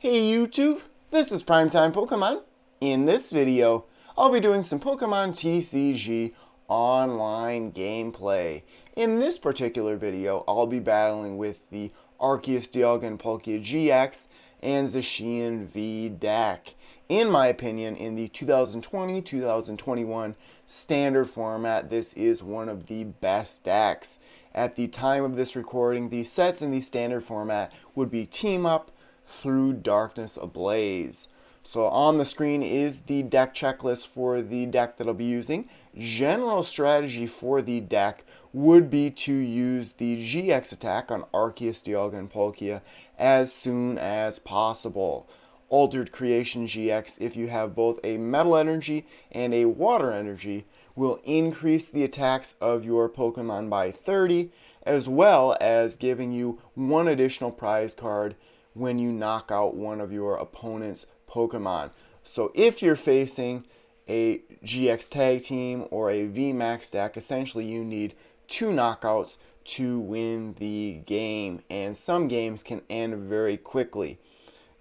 Hey YouTube, this is PrimetimePokemon. In this video, I'll be doing some Pokemon TCG Online gameplay. In this particular video, I'll be battling with the Arceus Dialga Palkia GX and Zacian V deck. In my opinion, in the 2020-2021 standard format, this is one of the best decks. At the time of this recording, the sets in the standard format would be Team Up, Through Darkness Ablaze. So on the screen is the deck checklist for the deck that I'll be using. General strategy for the deck would be to use the GX attack on Arceus Dialga Palkia as soon as possible. Altered Creation GX, if you have both a Metal Energy and a Water Energy, will increase the attacks of your Pokemon by 30, as well as giving you one additional prize card when you knock out one of your opponent's Pokemon. So if you're facing a GX tag team or a VMAX deck, essentially you need 2 knockouts to win the game, and some games can end very quickly.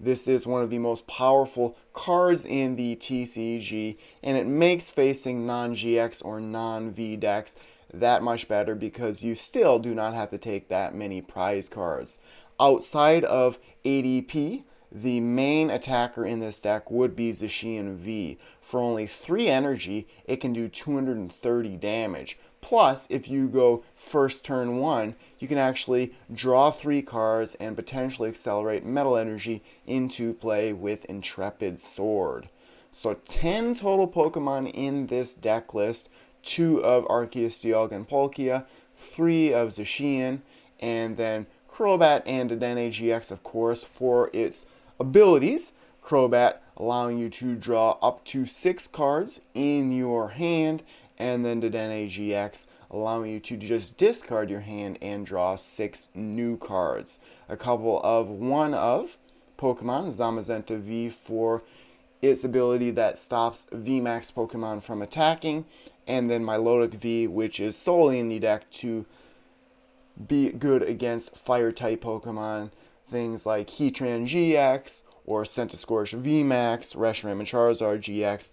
This is one of the most powerful cards in the TCG, and it makes facing non-GX or non-V decks that much better because you still do not have to take that many prize cards. Outside of ADP, the main attacker in this deck would be Zacian V. For only 3 energy, it can do 230 damage. Plus, if you go first turn 1, you can actually draw 3 cards and potentially accelerate Metal Energy into play with Intrepid Sword. So 10 total Pokemon in this deck list, 2 of Arceus Dialga Palkia, 3 of Zacian, and then Crobat and Dedenne GX, of course, for its abilities. Crobat allowing you to draw up to 6 cards in your hand, and then Dedenne GX allowing you to just discard your hand and draw 6 new cards. A couple of one-of Pokemon, Zamazenta V for its ability that stops VMAX Pokemon from attacking, and then Milotic V, which is solely in the deck to be good against Fire-type Pokemon, things like Heatran GX or Centiskorch VMAX, Reshiram and Charizard GX,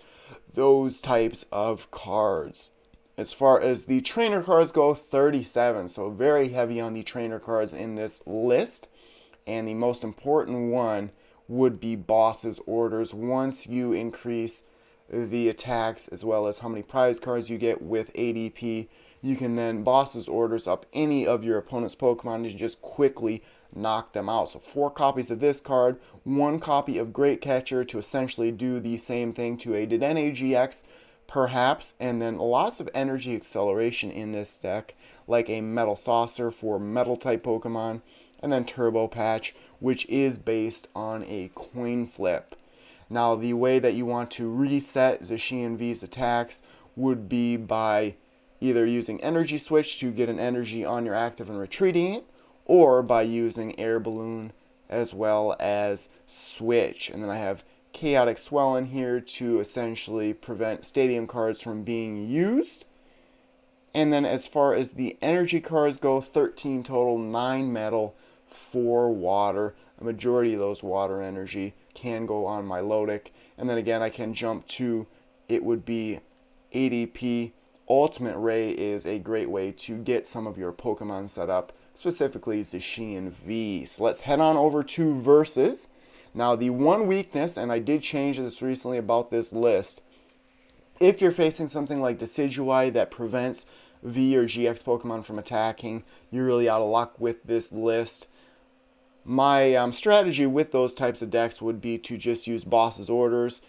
those types of cards. As far as the trainer cards go, 37, so very heavy on the trainer cards in this list, and the most important one would be Boss's Orders. Once you increase the attacks as well as how many prize cards you get with ADP, you can then Boss's Orders up any of your opponent's Pokemon and just quickly knock them out. So 4 copies of this card, 1 copy of Great Catcher to essentially do the same thing to a Dedenne GX, perhaps, and then lots of energy acceleration in this deck, like a Metal Saucer for Metal-type Pokemon, and then Turbo Patch, which is based on a coin flip. Now, the way that you want to reset Zacian V's attacks would be by either using Energy Switch to get an energy on your active and retreating it, or by using Air Balloon as well as Switch. And then I have Chaotic Swell in here to essentially prevent Stadium cards from being used. And then as far as the energy cards go, 13 total, 9 metal, 4 water. A majority of those water energy can go on Milotic. And then again, I can jump to, it would be ADP. Ultimate Ray is a great way to get some of your Pokemon set up, specifically Zacian V. So let's head on over to Versus. Now, the one weakness, and I did change this recently about this list, if you're facing something like Decidueye that prevents V or GX Pokemon from attacking, you're really out of luck with this list. My strategy with those types of decks would be to just use Boss's Orders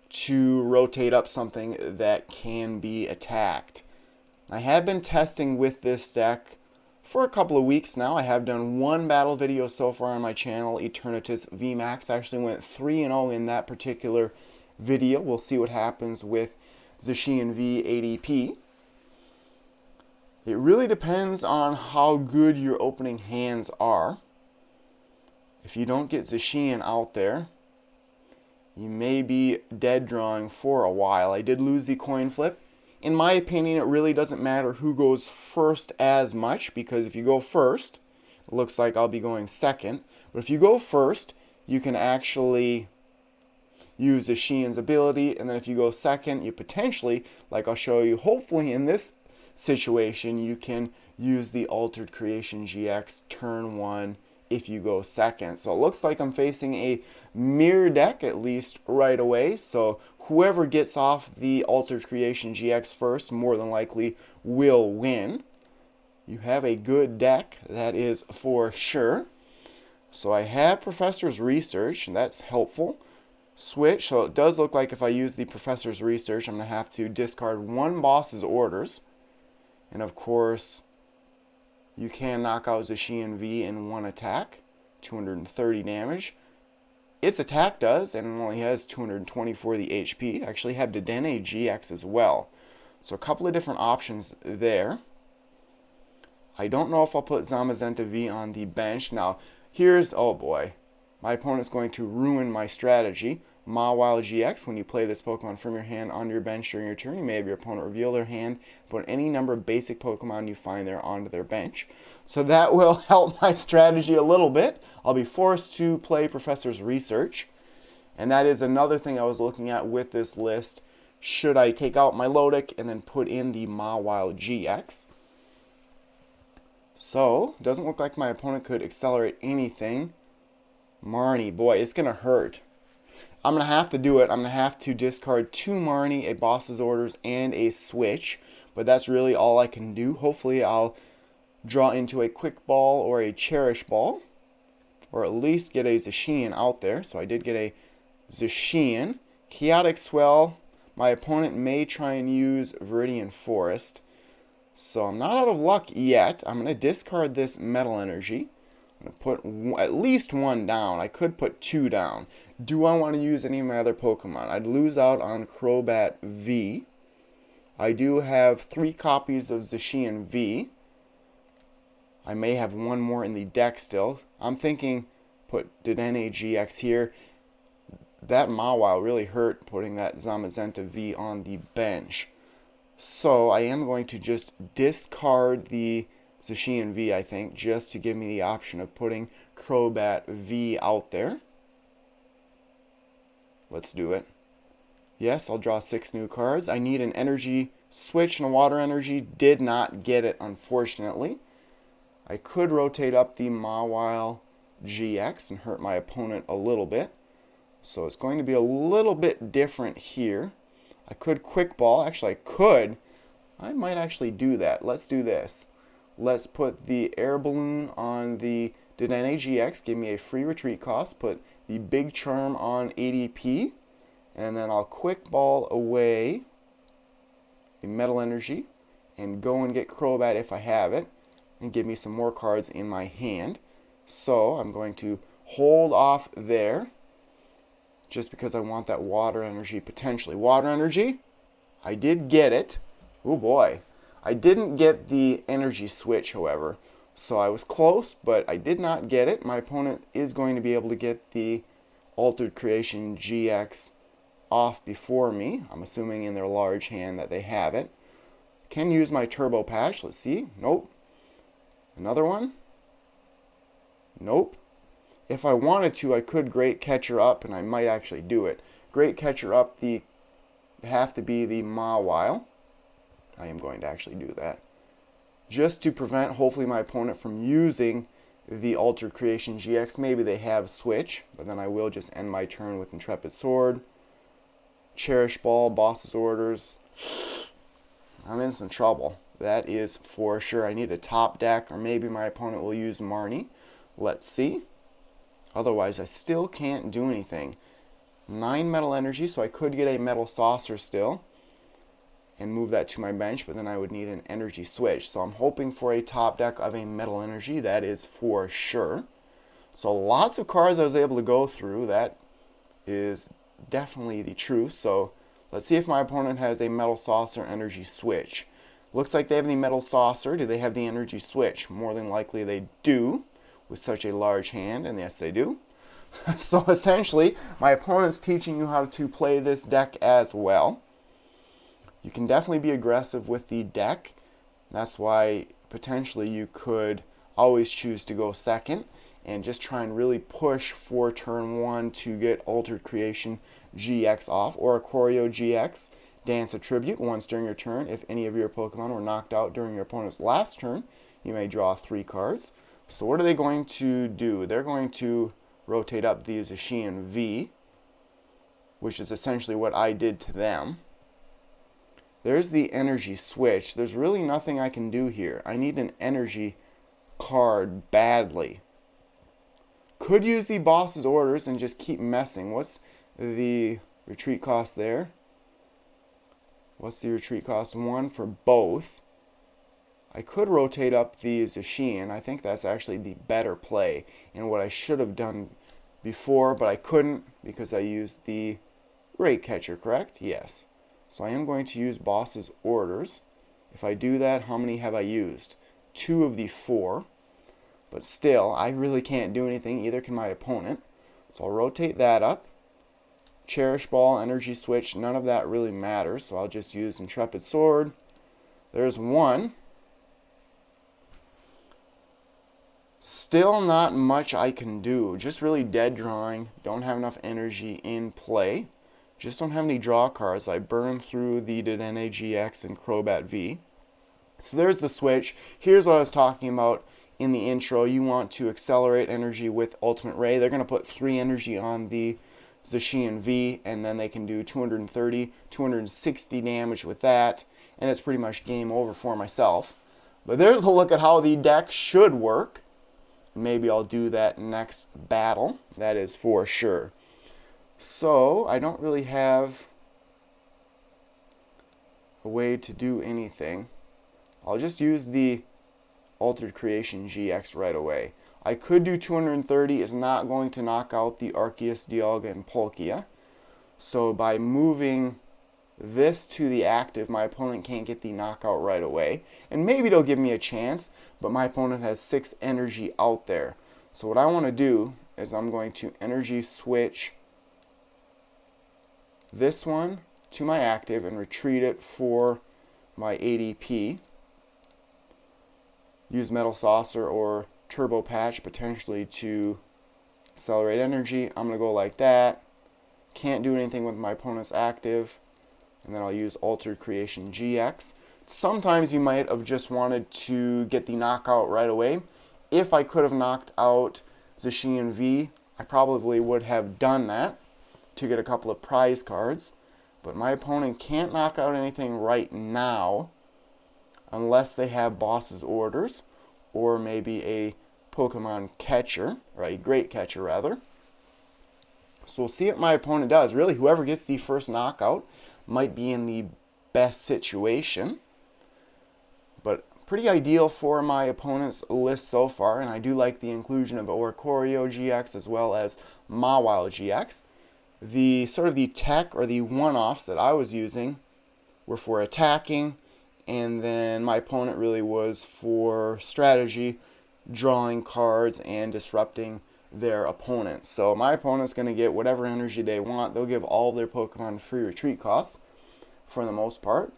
to rotate up something that can be attacked. I have been testing with this deck for a couple of weeks now. I have done 1 battle video so far on my channel, Eternatus VMAX. I actually went 3-0 in that particular video. We'll see what happens with Zacian V ADP. It really depends on how good your opening hands are. If you don't get Zacian out there, you may be dead drawing for a while. I did lose the coin flip. In my opinion, it really doesn't matter who goes first as much, because if you go first, it looks like I'll be going second. But if you go first, you can actually use Zacian's ability, and then if you go second, you potentially, like I'll show you, hopefully in this situation, you can use the Altered Creation GX turn 1 if you go second. So it looks like I'm facing a mirror deck, at least right away. So whoever gets off the Altered Creation GX first, more than likely will win. You have a good deck, that is for sure. So I have Professor's Research, and that's helpful. Switch, so it does look like if I use the Professor's Research, I'm going to have to discard one boss's orders. And of course, you can knock out Zacian V in one attack, 230 damage. Its attack does, and it only has 224 the HP. I actually have Dedenne GX as well. So a couple of different options there. I don't know if I'll put Zacian V on the bench. Now, here's, oh boy, my opponent's going to ruin my strategy. Mawile GX, when you play this Pokemon from your hand on your bench during your turn, you may have your opponent reveal their hand, put any number of basic Pokemon you find there onto their bench. So that will help my strategy a little bit. I'll be forced to play Professor's Research. And that is another thing I was looking at with this list. Should I take out my Lodic and then put in the Mawile GX? So, doesn't look like my opponent could accelerate anything. Marnie, boy, it's going to hurt. I'm going to have to do it. I'm going to have to discard 2 Marnie, a boss's orders, and a switch. But that's really all I can do. Hopefully I'll draw into a Quick Ball or a Cherish Ball. Or at least get a Zacian out there. So I did get a Zacian. Chaotic Swell. My opponent may try and use Viridian Forest. So I'm not out of luck yet. I'm going to discard this Metal Energy. I'm going to put at least 1 down. I could put 2 down. Do I want to use any of my other Pokemon? I'd lose out on Crobat V. I do have 3 copies of Zacian V. I may have 1 more in the deck still. I'm thinking put Dedenne GX here. That Mawile really hurt putting that Zacian V on the bench. So I am going to just discard the Zacian V, I think, just to give me the option of putting Crobat V out there. Let's do it. Yes, I'll draw 6 new cards. I need an energy switch and a water energy. Did not get it, unfortunately. I could rotate up the Mawile GX and hurt my opponent a little bit. So it's going to be a little bit different here. I could Quick Ball. Actually, I might actually do that. Let's do this. Let's put the Air Balloon on the Dedenne GX. Give me a free retreat cost. Put the Big Charm on ADP. And then I'll Quick Ball away the Metal Energy. And go and get Crobat if I have it. And give me some more cards in my hand. So I'm going to hold off there. Just because I want that water energy potentially. Water energy. I did get it. Oh boy. I didn't get the energy switch, however. So I was close, but I did not get it. My opponent is going to be able to get the Altered Creation GX off before me. I'm assuming in their large hand that they have it. Can use my Turbo Patch. Let's see. Nope. Another one. Nope. If I wanted to, I could Great Catcher Up, and I might actually do it. Great Catcher Up, have to be the Mawile. I am going to actually do that. Just to prevent, hopefully, my opponent from using the Altered Creation GX. Maybe they have Switch, but then I will just end my turn with Intrepid Sword. Cherish Ball, Boss's Orders. I'm in some trouble. That is for sure. I need a top deck, or maybe my opponent will use Marnie. Let's see. Otherwise, I still can't do anything. 9 Metal Energy, so I could get a Metal Saucer still and move that to my bench, but then I would need an energy switch. So I'm hoping for a top deck of a Metal Energy, that is for sure. So lots of cards I was able to go through, that is definitely the truth. So let's see if my opponent has a Metal Saucer energy switch. Looks like they have the Metal Saucer. Do they have the energy switch? More than likely they do, with such a large hand, and yes they do. So essentially, my opponent's teaching you how to play this deck as well. You can definitely be aggressive with the deck. That's why potentially you could always choose to go second. and just try and really push for turn 1 to get Altered Creation GX off, or Arceus GX. Dance a tribute once during your turn. If any of your Pokemon were knocked out during your opponent's last turn, you may draw 3 cards. So what are they going to do? They're going to rotate up the Zacian V, which is essentially what I did to them. There's the energy switch. There's really nothing I can do here. I need an energy card badly. Could use the boss's orders and just keep messing. What's the retreat cost there? What's the retreat cost? 1 for both. I could rotate up the Zacian. I think that's actually the better play, and what I should have done before, but I couldn't because I used the Great Catcher, correct? Yes. So I am going to use boss's orders. If I do that, how many have I used? 2 of the 4. But still, I really can't do anything. Either can my opponent. So I'll rotate that up. Cherish Ball, Energy Switch, none of that really matters. So I'll just use Intrepid Sword. There's 1. Still not much I can do. Just really dead drawing. Don't have enough energy in play. Just don't have any draw cards. I burned through the Dedenne GX and Crobat V. So there's the switch. Here's what I was talking about in the intro. You want to accelerate energy with Ultimate Ray. They're going to put 3 energy on the Zacian V, and then they can do 230, 260 damage with that, and it's pretty much game over for myself. But there's a look at how the deck should work. Maybe I'll do that next battle. That is for sure. So, I don't really have a way to do anything. I'll just use the Altered Creation GX right away. I could do 230. It's not going to knock out the Arceus Dialga Palkia. So by moving this to the active, my opponent can't get the knockout right away. And maybe they'll give me a chance, but my opponent has 6 energy out there. So what I want to do is I'm going to energy switch this one to my active and retreat it for my ADP. Use Metal Saucer or Turbo Patch potentially to accelerate energy. I'm going to go like that. Can't do anything with my opponent's active. And then I'll use Altered Creation GX. Sometimes you might have just wanted to get the knockout right away. If I could have knocked out Zacian V, I probably would have done that to get a couple of prize cards. But my opponent can't knock out anything right now unless they have boss's orders or maybe a Pokemon catcher, or a Great Catcher rather. So we'll see what my opponent does. Really, whoever gets the first knockout might be in the best situation. But pretty ideal for my opponent's list so far, and I do like the inclusion of Arceus GX as well as Mawile GX. The sort of the tech or the one-offs that I was using were for attacking, and then my opponent really was for strategy, drawing cards, and disrupting their opponent. So my opponent's going to get whatever energy they want. They'll give all their Pokemon free retreat costs for the most part.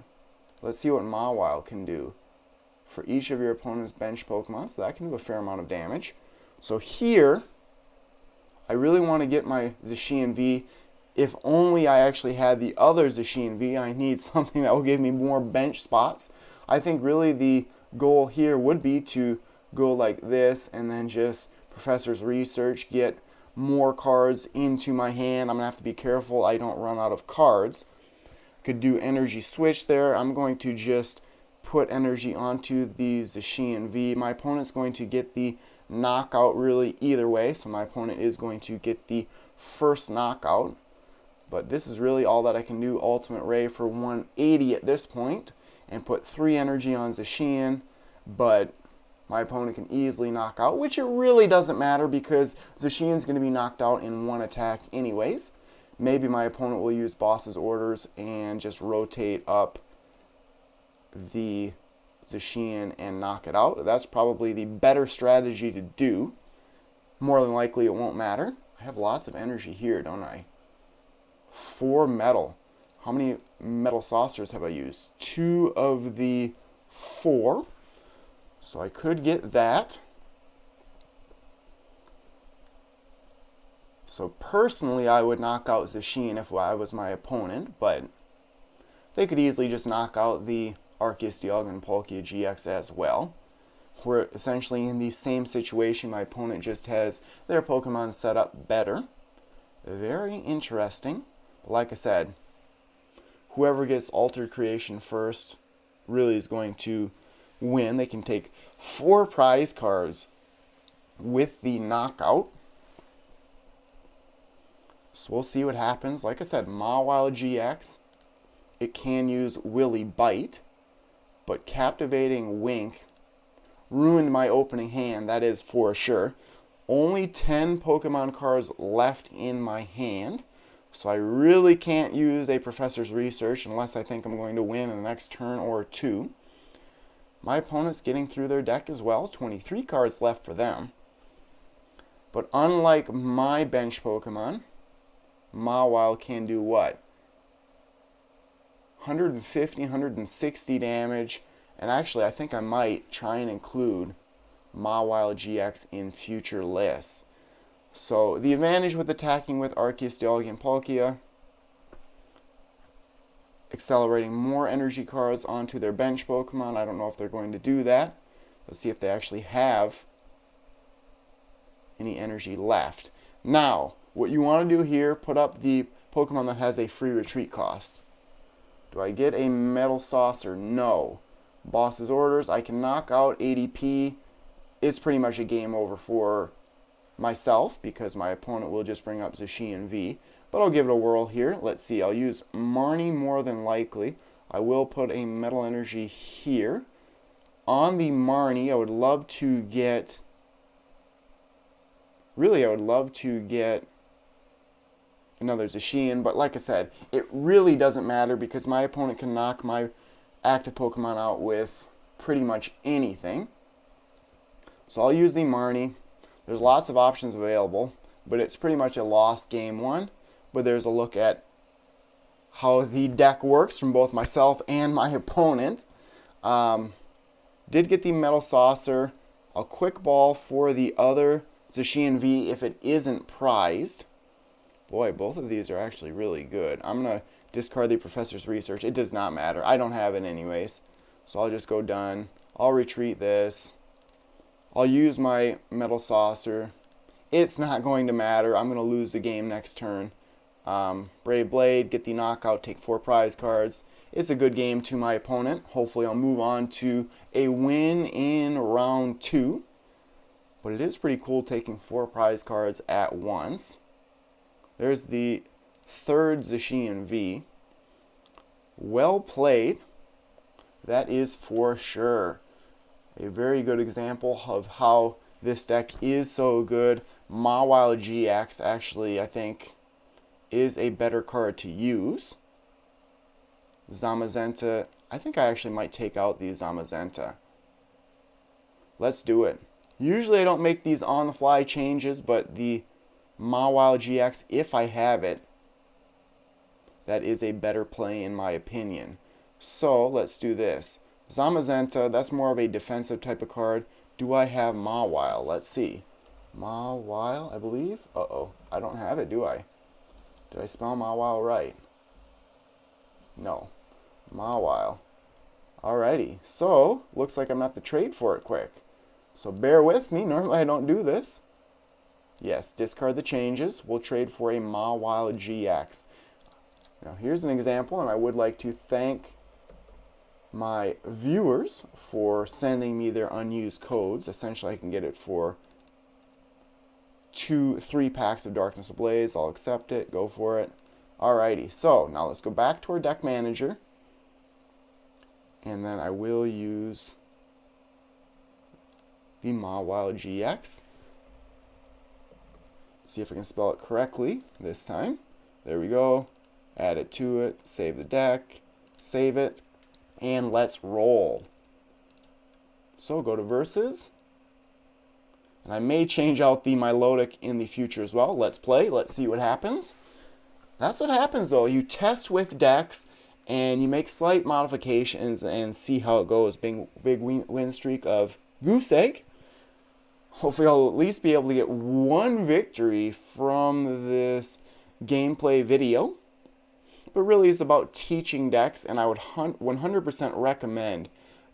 Let's see what Mawile can do for each of your opponent's bench Pokemon. So that can do a fair amount of damage. So here, I really want to get my Zacian V. If only I actually had the other Zacian V. I need something that will give me more bench spots. I think really the goal here would be to go like this and then just Professor's Research, get more cards into my hand. I'm going to have to be careful I don't run out of cards. Could do energy switch there. I'm going to just put energy onto the Zacian V. My opponent's going to get the knockout really either way, so my opponent is going to get the first knockout. But this is really all that I can do. Ultimate Ray for 180 at this point, and put 3 energy on Zacian, but my opponent can easily knock out, which it really doesn't matter because Zacian's going to be knocked out in 1 attack anyways. Maybe my opponent will use boss's orders and just rotate up the Zacian and knock it out. That's probably the better strategy to do. More than likely it won't matter. I have lots of energy here, don't I? 4 metal. How many metal saucers have I used? 2 of the 4. So I could get that. So personally, I would knock out Zacian if I was my opponent, but they could easily just knock out the Arceus Dialga Palkia GX as well. We're essentially in the same situation. My opponent just has their Pokemon set up better. Very interesting. But like I said, whoever gets Altered Creation first really is going to win. They can take 4 prize cards with the knockout. So we'll see what happens. Like I said, Mawile GX, it can use Willy Bite, but Captivating Wink ruined my opening hand, that is for sure. Only 10 Pokemon cards left in my hand, so I really can't use a Professor's Research unless I think I'm going to win in the next turn or 2. My opponent's getting through their deck as well, 23 cards left for them. But unlike my bench Pokemon, Mawile can do what? 150, 160 damage. And actually, I think I might try and include Mawile GX in future lists. So the advantage with attacking with Arceus Dialga Palkia, accelerating more energy cards onto their bench Pokemon. I don't know if they're going to do that. Let's see if they actually have any energy left. Now, what you want to do here, put up the Pokemon that has a free retreat cost. Do I get a Metal Saucer? No. Boss's Orders, I can knock out ADP. It's pretty much a game over for myself because my opponent will just bring up Zacian V. But I'll give it a whirl here. Let's see, I'll use Marnie more than likely. I will put a Metal Energy here. On the Marnie, I would love to get... Really, I would love to get another Zacian, but like I said, it really doesn't matter because my opponent can knock my active Pokemon out with pretty much anything. So I'll use the Marnie. There's lots of options available, but it's pretty much a lost game one. But there's a look at how the deck works from both myself and my opponent. Did get the Metal Saucer. A Quick Ball for the other Zacian V if it isn't prized. Boy, both of these are actually really good. I'm going to discard the Professor's Research. It does not matter. I don't have it anyways. So I'll just go done. I'll retreat this. I'll use my Metal Saucer. It's not going to matter. I'm going to lose the game next turn. Brave Blade, get the knockout, take 4 prize cards. It's a good game to my opponent. Hopefully I'll move on to a win in round 2. But it is pretty cool taking 4 prize cards at once. There's the third Zacian V. Well played. That is for sure. A very good example of how this deck is so good. Mawile GX actually, I think, is a better card to use. Zamazenta, I think I actually might take out the Zamazenta. Let's do it. Usually I don't make these on-the-fly changes, but the Mawile GX, if I have it, that is a better play in my opinion. So let's do this. Zamazenta, that's more of a defensive type of card. Do I have Mawile? Let's see. Mawile, I believe. Uh-oh, I don't have it, do I? Did I spell Mawile right? No. Mawile. Alrighty, so looks like I'm going to have to trade for it quick. So bear with me, normally I don't do this. Yes, discard the changes. We'll trade for a Mawile GX. Now here's an example, and I would like to thank my viewers for sending me their unused codes. Essentially, I can get it for 3 packs of Darkness Ablaze. I'll accept it. Go for it. Alrighty, so now let's go back to our deck manager. And then I will use the Mawile GX. See if I can spell it correctly this time. There we go. Add it to it. Save the deck. Save it. And let's roll. So go to Versus. And I may change out the Milotic in the future as well. Let's play. Let's see what happens. That's what happens though. You test with decks and you make slight modifications and see how it goes. Big win streak of Goose Egg. hopefully I'll at least be able to get one victory from this gameplay video. But really it's about teaching decks, and I would 100% recommend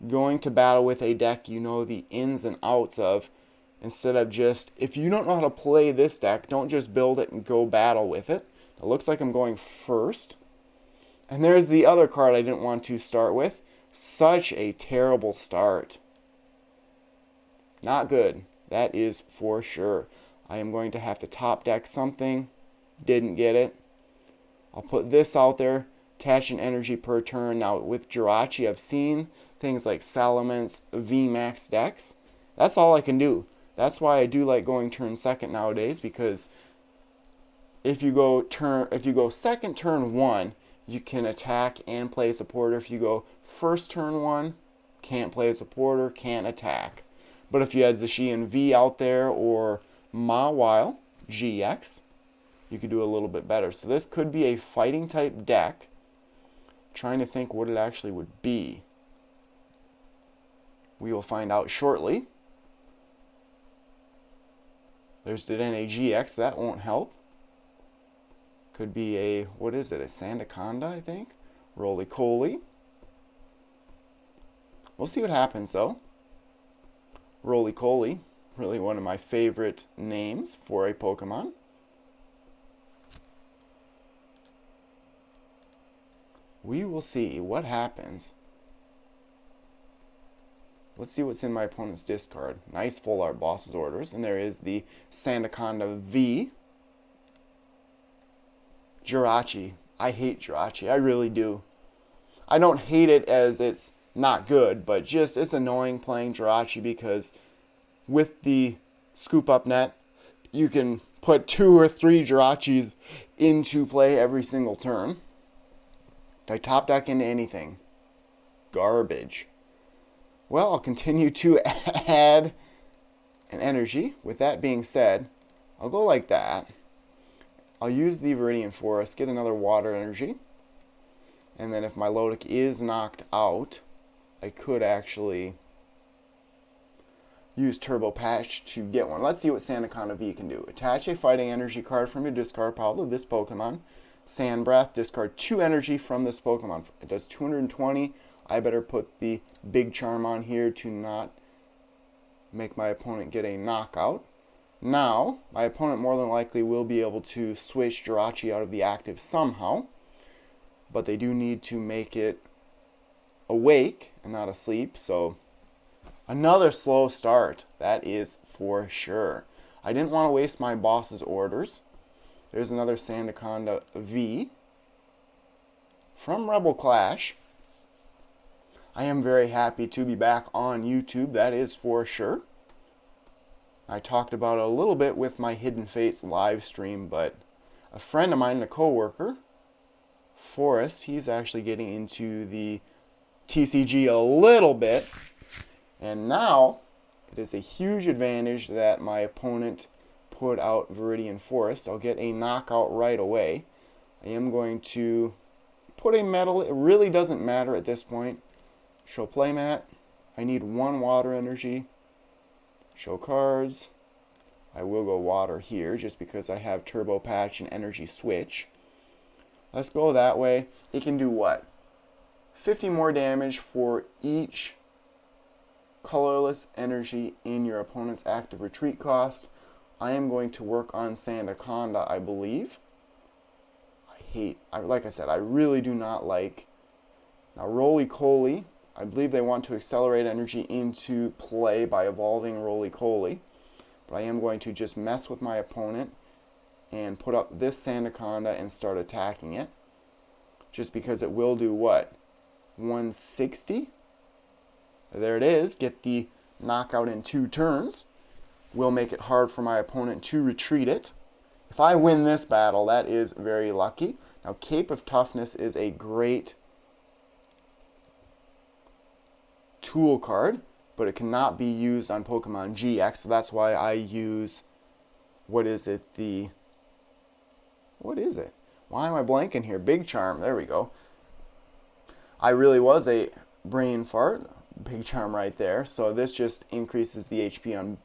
going to battle with a deck you know the ins and outs of, instead of just, if you don't know how to play this deck, don't just build it and go battle with it. It looks like I'm going first. And there's the other card I didn't want to start with. Such a terrible start. Not good. That is for sure. I am going to have to top deck something. Didn't get it. I'll put this out there. Attach an energy per turn. Now with Jirachi, I've seen things like Salamance's VMAX decks. That's all I can do. That's why I do like going turn second nowadays, because if you go second turn one, you can attack and play a supporter. If you go first turn one, can't play a supporter, can't attack. But if you had Zacian V out there or Mawile GX, you could do a little bit better. So this could be a fighting type deck. Trying to think what it actually would be. We will find out shortly. There's Dedenne GX, that won't help. Could be a, what is it, a Sandaconda, I think? Roly-Coly. We'll see what happens though. Roly-Coly, really one of my favorite names for a Pokemon. We will see what happens. Let's see what's in my opponent's discard. Nice full art boss's orders. And there is the Sandaconda V. Jirachi. I hate Jirachi. I really do. I don't hate it as it's not good, but just it's annoying playing Jirachi, because with the scoop up net, you can put 2 or 3 Jirachis into play every single turn. Do I top deck into anything? Garbage. Well, I'll continue to add an energy. With that being said, I'll go like that. I'll use the Viridian Forest, get another water energy. And then if my Lodic is knocked out, I could actually use Turbo Patch to get one. Let's see what Sandaconda V can do. Attach a fighting energy card from your discard pile to this Pokemon. Sand Breath, discard 2 energy from this Pokemon. It does 220. I better put the Big Charm on here to not make my opponent get a knockout. Now, my opponent more than likely will be able to switch Jirachi out of the active somehow, but they do need to make it awake and not asleep, so another slow start, that is for sure. I didn't want to waste my boss's orders. There's another Sandaconda V from Rebel Clash. I am very happy to be back on YouTube, that is for sure. I talked about it a little bit with my Hidden Fates live stream, but a friend of mine, a coworker, Forrest, he's actually getting into the TCG a little bit, and now it is a huge advantage that my opponent put out Viridian Forest. I'll get a knockout right away. I am going to put a metal. It really doesn't matter at this point. Show playmat. I need 1 water energy. Show cards. I will go water here just because I have Turbo Patch and Energy Switch. Let's go that way. It can do what? 50 more damage for each colorless energy in your opponent's active retreat cost. I am going to work on Sandaconda, I believe. Like I said, I really do not like. Now, Roly-Coly, I believe they want to accelerate energy into play by evolving Roly-Coly. But I am going to just mess with my opponent and put up this Sandaconda and start attacking it. Just because it will do what? 160? There it is. Get the knockout in 2 turns. Will make it hard for my opponent to retreat it. If I win this battle, that is very lucky. Now, Cape of Toughness is a great tool card, but it cannot be used on Pokemon GX, so that's why I use, what is it? Why am I blanking here? Big Charm, there we go. I really was a brain fart. Big Charm right there. So this just increases the HP on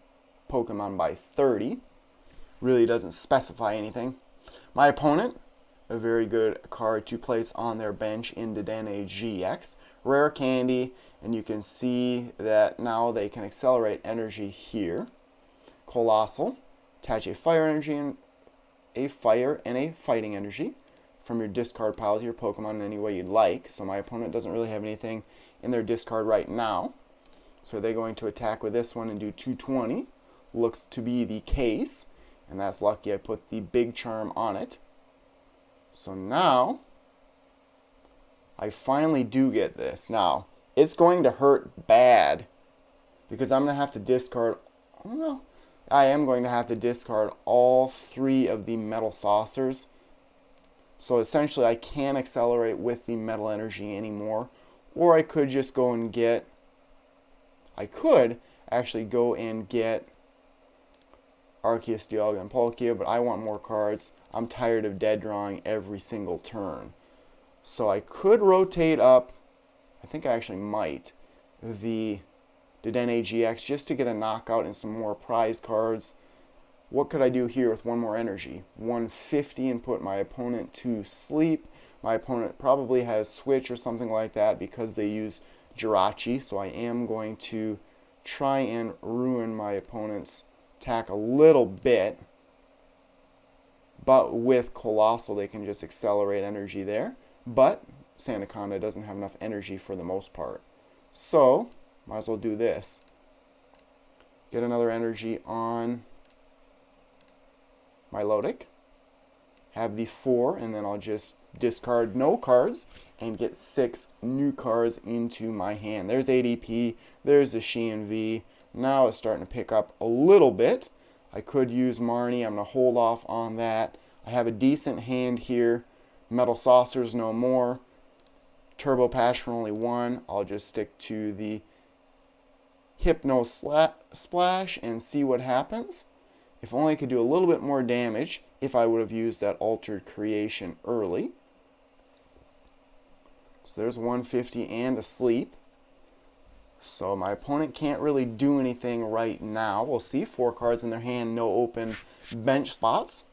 Pokemon by 30. Really doesn't specify anything. My opponent, a very good card to place on their bench in Dedenne GX. Rare Candy, and you can see that now they can accelerate energy here. Colossal, attach a fire energy and a fire and a fighting energy from your discard pile to your Pokemon in any way you'd like. So my opponent doesn't really have anything in their discard right now. So they're going to attack with this one and do 220. Looks to be the case. And that's lucky I put the big charm on it. So now, I finally do get this. Now, it's going to hurt bad because I'm going to have to discard, well, I am going to have to discard all 3 of the metal saucers. So essentially I can't accelerate with the metal energy anymore. Or I could just go and get, I could actually go and get Arceus Dialga Palkia, but I want more cards. I'm tired of dead drawing every single turn. So I could rotate up, I think I actually might, the Dedenne GX just to get a knockout and some more prize cards. What could I do here with one more energy? 150 and put my opponent to sleep. My opponent probably has Switch or something like that because they use Jirachi, so I am going to try and ruin my opponent's attack a little bit. But with Colossal, they can just accelerate energy there. But Sandaconda doesn't have enough energy for the most part. So, might as well do this. Get another energy on my Lodic. Have the 4, and then I'll just discard no cards and get 6 new cards into my hand. There's ADP, there's Zacian V. Now it's starting to pick up a little bit. I could use Marnie. I'm going to hold off on that. I have a decent hand here. Metal Saucers no more. Turbo Patch for only 1. I'll just stick to the Hypno Splash and see what happens. If only I could do a little bit more damage if I would have used that Altered Creation early. So there's 150 and a sleep. So my opponent can't really do anything right now. We'll see. 4 cards in their hand, no open bench spots.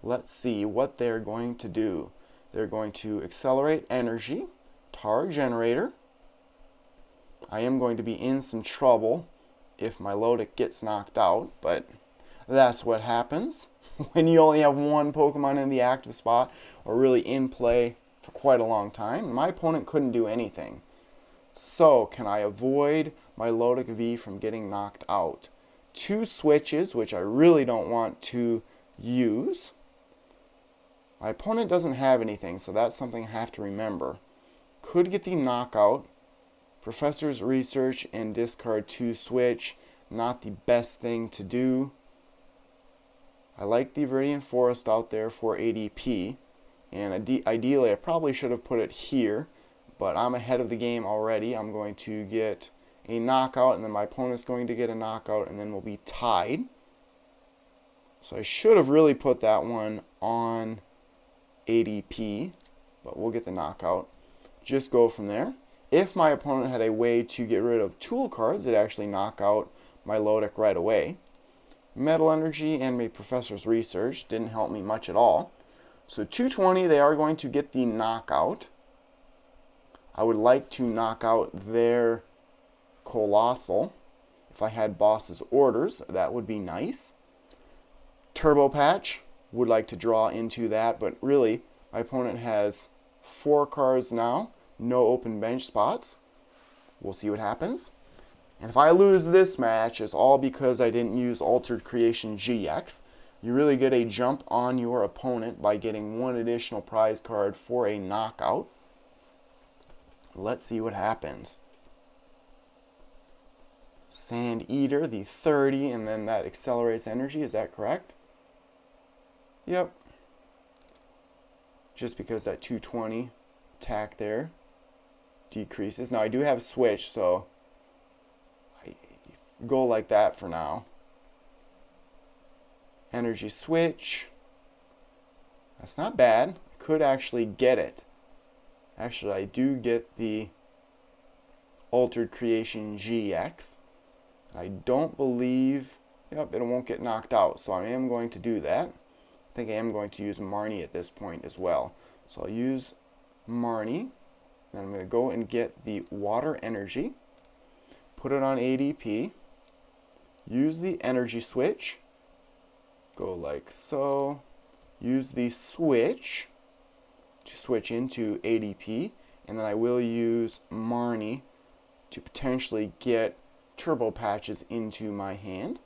Let's see what they're going to do. They're going to accelerate energy, tar generator. I am going to be in some trouble if my Lodic gets knocked out, but that's what happens when you only have 1 Pokemon in the active spot or really in play for quite a long time. My opponent couldn't do anything. So, can I avoid my Lodic V from getting knocked out? 2 switches, which I really don't want to use. My opponent doesn't have anything, so that's something I have to remember. Could get the knockout. Professor's Research and discard 2 switch. Not the best thing to do. I like the Viridian Forest out there for ADP. And ideally, I probably should have put it here. But I'm ahead of the game already. I'm going to get a knockout, and then my opponent's going to get a knockout, and then we'll be tied. So I should have really put that one on ADP, but we'll get the knockout. Just go from there. If my opponent had a way to get rid of tool cards, it'd actually knock out my Lodic right away. Metal Energy and my Professor's Research didn't help me much at all. So 220, they are going to get the knockout. I would like to knock out their Colossal. If I had Boss's Orders, that would be nice. Turbo Patch, would like to draw into that, but really, my opponent has 4 cards now, no open bench spots. We'll see what happens. And if I lose this match, it's all because I didn't use Altered Creation GX. You really get a jump on your opponent by getting 1 additional prize card for a knockout. Let's see what happens. Sand Eater, the 30, and then that accelerates energy. Is that correct? Yep. Just because that 220 attack there decreases. Now, I do have Switch, so I go like that for now. Energy Switch. That's not bad. I could actually get it. Actually, I do get the Altered Creation GX. I don't believe Yep, it won't get knocked out, so I am going to do that. I think I am going to use Marnie at this point as well. So I'll use Marnie, then I'm going to go and get the Water Energy, put it on ADP, use the Energy Switch, go like so, use the Switch to switch into ADP, and then I will use Marnie to potentially get Turbo Patches into my hand.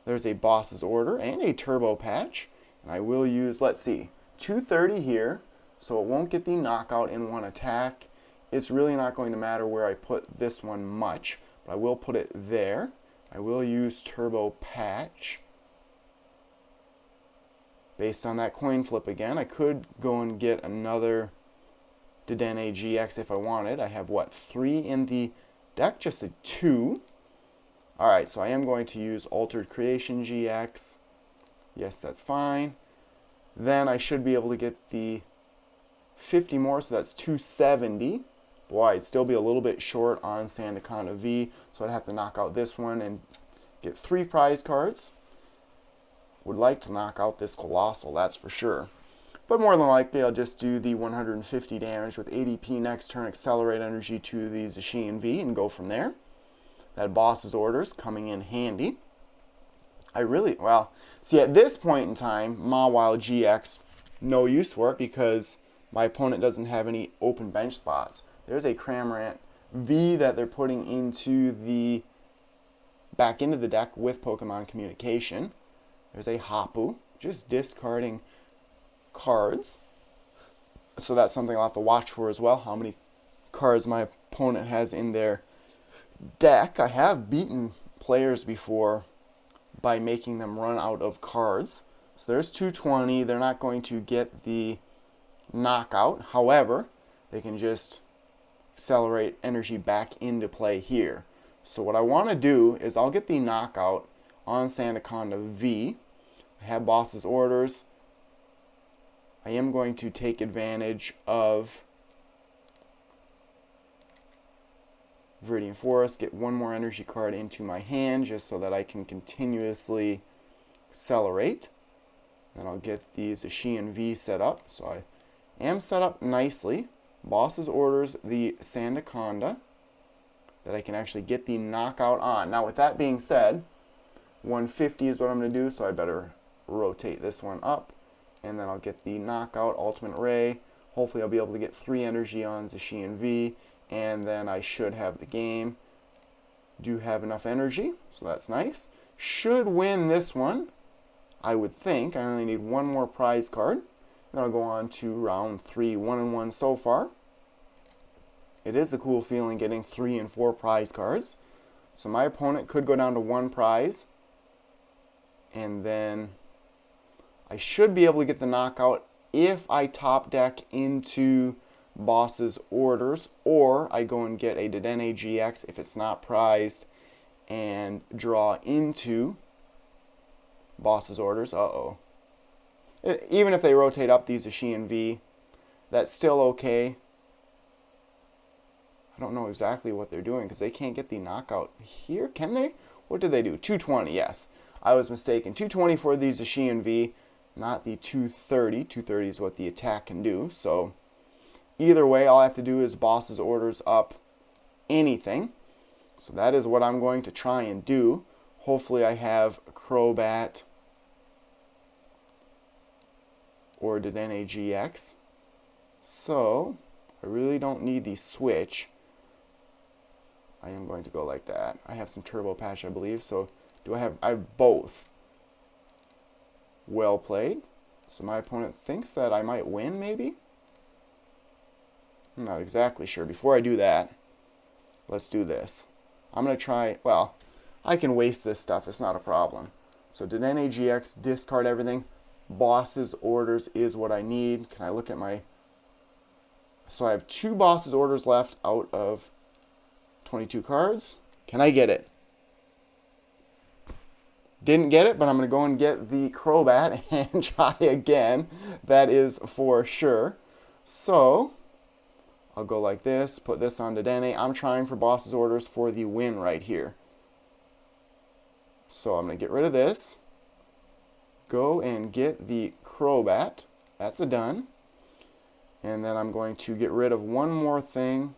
There's a Boss's Order and a Turbo Patch, and I will use, let's see, 230 here, so it won't get the knockout in one attack. It's really not going to matter where I put this one much, but I will put it there. I will use Turbo Patch. Based on that coin flip again, I could go and get another Dedenne GX if I wanted. I have, what, 3 in the deck? Just a 2. Alright, so I am going to use Altered Creation GX. Yes, that's fine. Then I should be able to get the 50 more, so that's 270. Boy, I'd still be a little bit short on Sandaconda V, so I'd have to knock out this one and get 3 prize cards. Would like to knock out this Colossal, that's for sure. But more than likely, I'll just do the 150 damage with ADP next turn, Accelerate Energy to the Zacian V, and go from there. That Boss's Orders coming in handy. Well, see, at this point in time, Mawile GX, no use for it because my opponent doesn't have any open bench spots. There's a Cramorant V that they're putting back into the deck with Pokemon Communication. There's a Hapu, just discarding cards. So that's something I'll have to watch for as well, how many cards my opponent has in their deck. I have beaten players before by making them run out of cards. So there's 220. They're not going to get the knockout. However, they can just accelerate energy back into play here. So what I want to do is I'll get the knockout on Sandaconda V. I have Boss's Orders. I am going to take advantage of Viridian Forest, get one more energy card into my hand just so that I can continuously accelerate. Then I'll get the Zacian V set up. So I am set up nicely. Boss's Orders, the Sandaconda, that I can actually get the knockout on. Now with that being said, 150 is what I'm going to do, so I better rotate this one up. And then I'll get the knockout, Ultimate Ray. Hopefully I'll be able to get 3 energy on Zacian V, and then I should have the game. Do have enough energy, so that's nice. Should win this one, I would think. I only need 1 more prize card. Then I'll go on to round 3, 1-1 so far. It is a cool feeling getting 3 and 4 prize cards. So my opponent could go down to 1 prize, and then I should be able to get the knockout if I top deck into Boss's Orders, or I go and get a Dedenne GX if it's not prized and draw into Boss's Orders. Uh-oh. Even if they rotate up these Zacian V, that's still okay. I don't know exactly what they're doing because they can't get the knockout here. Can they? What did they do? 220, yes. I was mistaken. 220 for the Zacian V, not the 230. 230 is what the attack can do. So either way, all I have to do is Boss's Orders up anything. So that is what I'm going to try and do. Hopefully I have Crobat or Dedenne GX. So I really don't need the switch. I am going to go like that. I have some Turbo Patch, I believe. So I have both. Well played. So my opponent thinks that I might win, maybe? I'm not exactly sure. Before I do that, let's do this. I'm going to try, well, I can waste this stuff. It's not a problem. So Dedenne GX, discard everything. Boss's Orders is what I need. Can I look at my... So I have 2 Boss's Orders left out of 22 cards. Can I get it? Didn't get it, but I'm going to go and get the Crobat and try again. That is for sure. So I'll go like this, put this on Dedenne. I'm trying for Boss's Orders for the win right here. So I'm going to get rid of this. Go and get the Crobat. That's a done. And then I'm going to get rid of one more thing,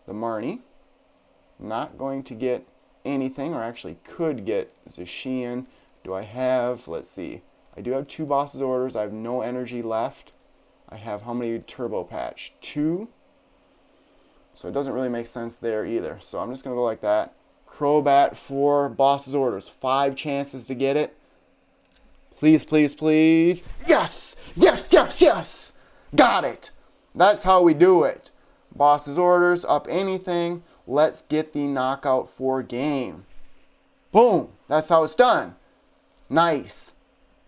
the Marnie. Not going to get anything, or actually could get Zacian. Do I have, let's see, I do have 2 Boss's Orders. I have no energy left. I have how many Turbo Patch? 2. So it doesn't really make sense there either. So I'm just going to go like that. Crobat for Boss's Orders. 5 chances to get it. Please, please, please. Yes! Yes, yes, yes! Got it! That's how we do it. Boss's Orders, up anything. Let's get the knockout for game. Boom! That's how it's done. Nice.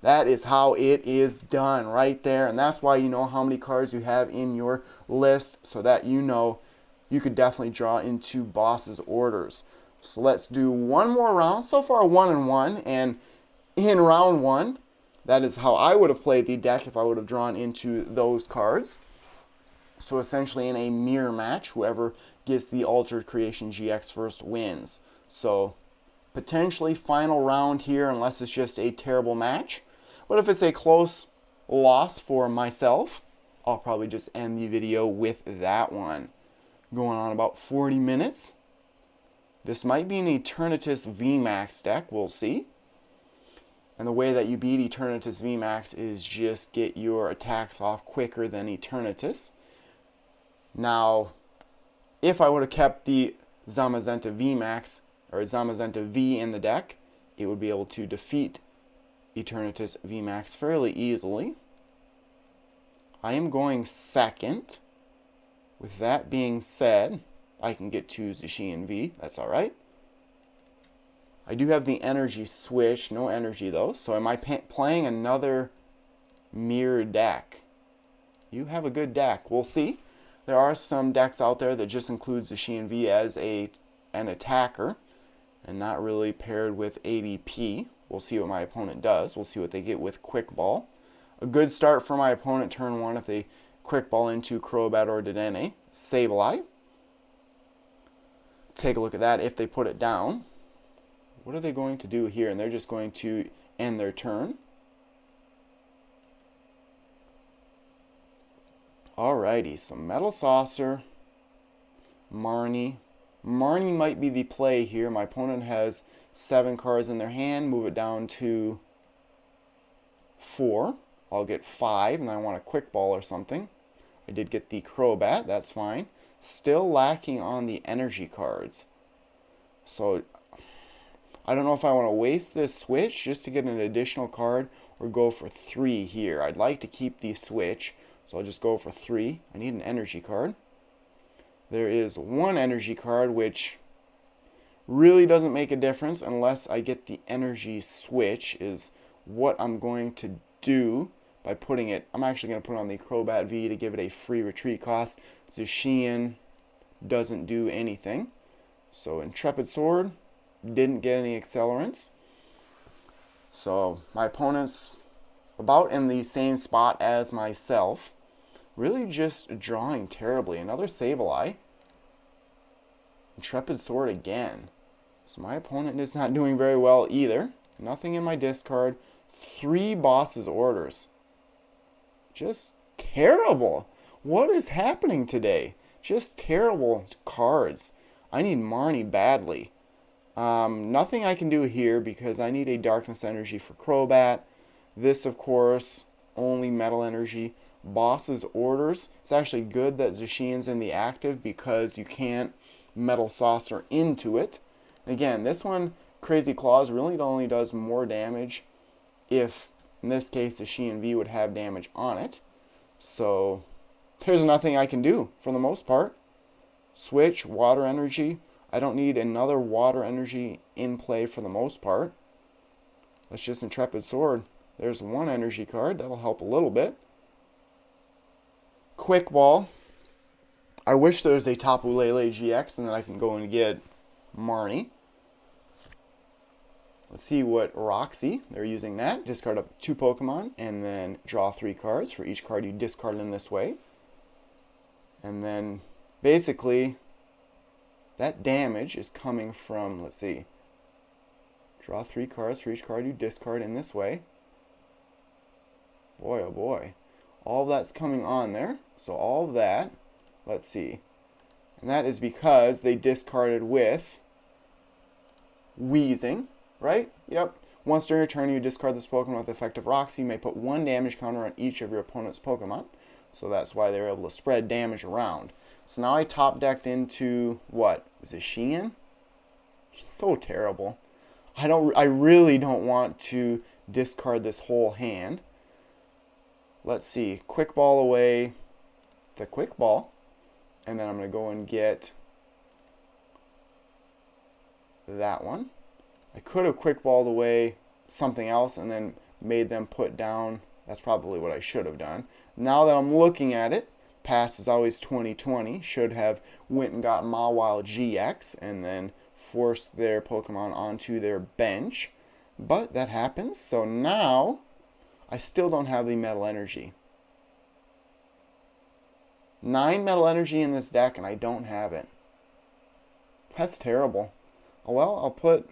That is how it is done right there. And that's why you know how many cards you have in your list, so that you know you could definitely draw into Boss's Orders. So let's do one more round. So far 1-1. And in round 1, that is how I would have played the deck if I would have drawn into those cards. So essentially in a mirror match, whoever gets the Altered Creation GX first wins. So potentially final round here, unless it's just a terrible match. But if it's a close loss for myself, I'll probably just end the video with that one. Going on about 40 minutes. This might be an Eternatus VMAX deck, we'll see. And the way that you beat Eternatus VMAX is just get your attacks off quicker than Eternatus. Now, if I would have kept the Zamazenta VMAX, or Zamazenta V in the deck, it would be able to defeat Eternatus VMAX fairly easily. I am going second. With that being said, I can get to Zacian V. That's alright. I do have the energy switch. No energy though. So am I playing another mirror deck? You have a good deck. We'll see. There are some decks out there that just include Zacian V as an attacker and not really paired with ADP. We'll see what my opponent does. We'll see what they get with Quick Ball. A good start for my opponent turn 1 if they Quick Ball into Crobat or Dedenne. Sableye. Take a look at that if they put it down. What are they going to do here? And they're just going to end their turn. Alrighty, so Metal Saucer, Marnie. Marnie might be the play here. My opponent has 7 cards in their hand. Move it down to 4. I'll get 5, and I want a Quick Ball or something. I did get the Crobat, that's fine. Still lacking on the energy cards. So I don't know if I want to waste this switch just to get an additional card or go for 3 here. I'd like to keep the switch, so I'll just go for 3. I need an energy card. There is 1 energy card, which really doesn't make a difference unless I get the energy switch, is what I'm going to do by putting it. I'm actually going to put on the Crobat V to give it a free retreat cost. Zacian doesn't do anything. So Intrepid Sword didn't get any accelerants. So my opponent's about in the same spot as myself. Really just drawing terribly. Another Sableye. Intrepid Sword again. So my opponent is not doing very well either. Nothing in my discard. 3 Boss's Orders. Just terrible. What is happening today? Just terrible cards. I need Marnie badly. Nothing I can do here because I need a Darkness Energy for Crobat. This, of course, only Metal Energy. Boss's Orders. It's actually good that Zacian's in the active because you can't Metal Saucer into it. Again, this one, Crazy Claws, really only does more damage if, in this case, Zacian V would have damage on it. So there's nothing I can do for the most part. Switch, Water Energy. I don't need another Water Energy in play for the most part. Let's just Intrepid Sword. There's 1 energy card. That'll help a little bit. Quick Ball. I wish there was a Tapu Lele GX and then I can go and get Marnie. Let's see what Roxy, they're using that. Discard up 2 Pokemon and then draw 3 cards for each card you discard in this way. And then basically that damage is coming from, let's see, Draw 3 cards for each card you discard in this way. Boy, oh boy. All of that's coming on there. So all of that, let's see. And that is because they discarded with Wheezing, right? Yep. Once during your turn, you discard this Pokemon with effective rocks. You may put 1 damage counter on each of your opponent's Pokemon. So that's why they were able to spread damage around. So now I top decked into what? Zacian? So terrible. I really don't want to discard this whole hand. Let's see. Quick Ball away the Quick Ball. And then I'm going to go and get that one. I could have Quick Balled away something else and then made them put down. That's probably what I should have done. Now that I'm looking at it, past is always 2020. Should have went and got Mawile GX and then forced their Pokemon onto their bench. But that happens. So now I still don't have the Metal Energy. 9 Metal Energy in this deck and I don't have it. That's terrible. Oh well, I'll put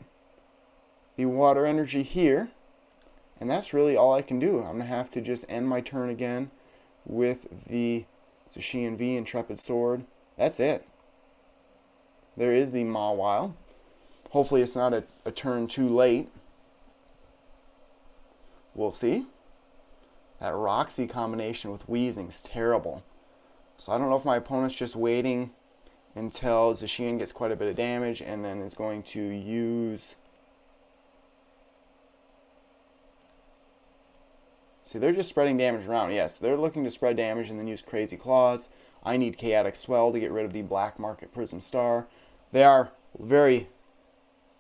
the Water Energy here. And that's really all I can do. I'm going to have to just end my turn again with the Zacian V Intrepid Sword. That's it. There is the Mawile. Hopefully it's not a turn too late. We'll see. That Roxy combination with Wheezing is terrible. So I don't know if my opponent's just waiting until Zacian gets quite a bit of damage and then is going to use... See, they're just spreading damage around. Yes, they're looking to spread damage and then use Crazy Claws. I need Chaotic Swell to get rid of the Black Market Prism Star. They are very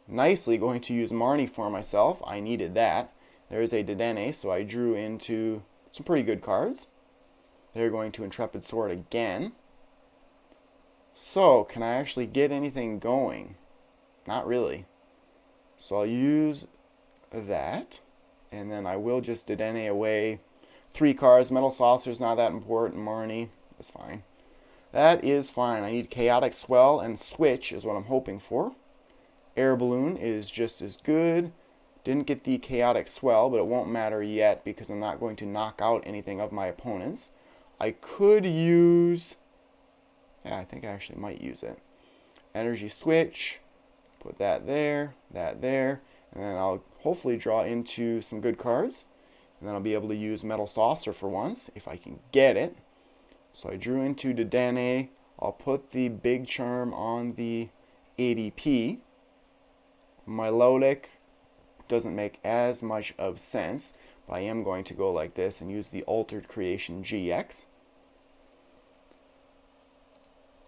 nicely going to use Marnie for myself. I needed that. There is a Dedenne, so I drew into some pretty good cards. They're going to Intrepid Sword again. So, can I actually get anything going? Not really. So I'll use that. And then I will just Dedenne away 3 cards. Metal Saucer's not that important. Marnie, that's fine. That is fine. I need Chaotic Swell and Switch is what I'm hoping for. Air Balloon is just as good. Didn't get the Chaotic Swell, but it won't matter yet because I'm not going to knock out anything of my opponents. I could use... Yeah, I think I actually might use it. Energy Switch. Put that there, and then I'll hopefully draw into some good cards. And then I'll be able to use Metal Saucer for once, if I can get it. So I drew into Dedenne. I'll put the Big Charm on the ADP. Milotic doesn't make as much of sense, but I am going to go like this and use the Altered Creation GX.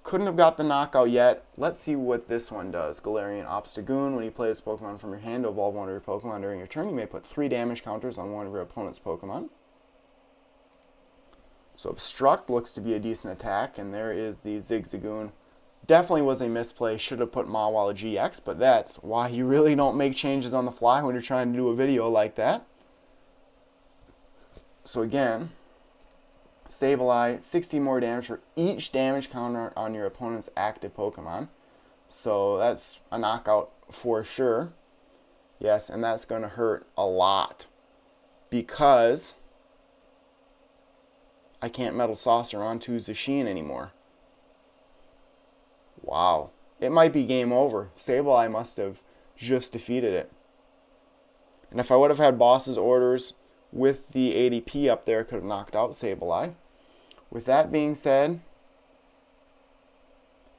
Couldn't have got the knockout yet. Let's see what this one does. Galarian Obstagoon. When you play this Pokemon from your hand to evolve one of your Pokemon during your turn, you may put 3 damage counters on one of your opponent's Pokemon. So Obstruct looks to be a decent attack, and there is the Zigzagoon. Definitely was a misplay. Should have put Mawile GX, but that's why you really don't make changes on the fly when you're trying to do a video like that. So again... Sableye, 60 more damage for each damage counter on your opponent's active Pokemon. So that's a knockout for sure. Yes, and that's going to hurt a lot. Because I can't Metal Saucer onto Zacian anymore. Wow. It might be game over. Sableye must have just defeated it. And if I would have had Boss's Orders with the ADP up there, could have knocked out Sableye. With that being said,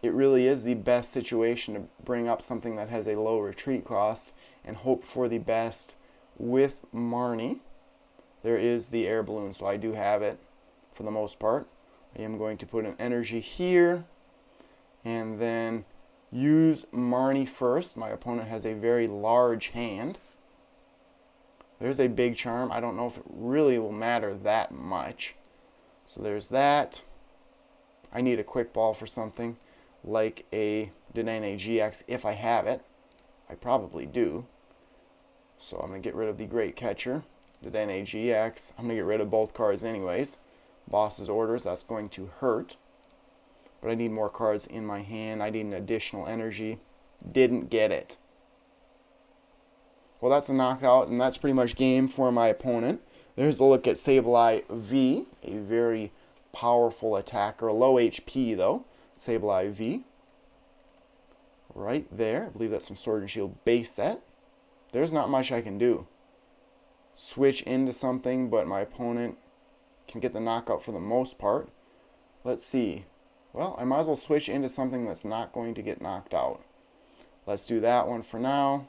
it really is the best situation to bring up something that has a low retreat cost and hope for the best with Marnie. There is the Air Balloon, so I do have it for the most part. I am going to put an energy here and then use Marnie first. My opponent has a very large hand. There's a Big Charm. I don't know if it really will matter that much. So there's that. I need a Quick Ball for something like a Dedenne GX if I have it. I probably do. So I'm going to get rid of the Great Catcher, Dedenne GX. I'm going to get rid of both cards anyways. Boss's Orders, that's going to hurt. But I need more cards in my hand. I need an additional energy. Didn't get it. Well, that's a knockout, and that's pretty much game for my opponent. There's a look at Sableye V, a very powerful attacker. Low HP, though. Sableye V. Right there. I believe that's some Sword and Shield base set. There's not much I can do. Switch into something, but my opponent can get the knockout for the most part. Let's see. Well, I might as well switch into something that's not going to get knocked out. Let's do that one for now.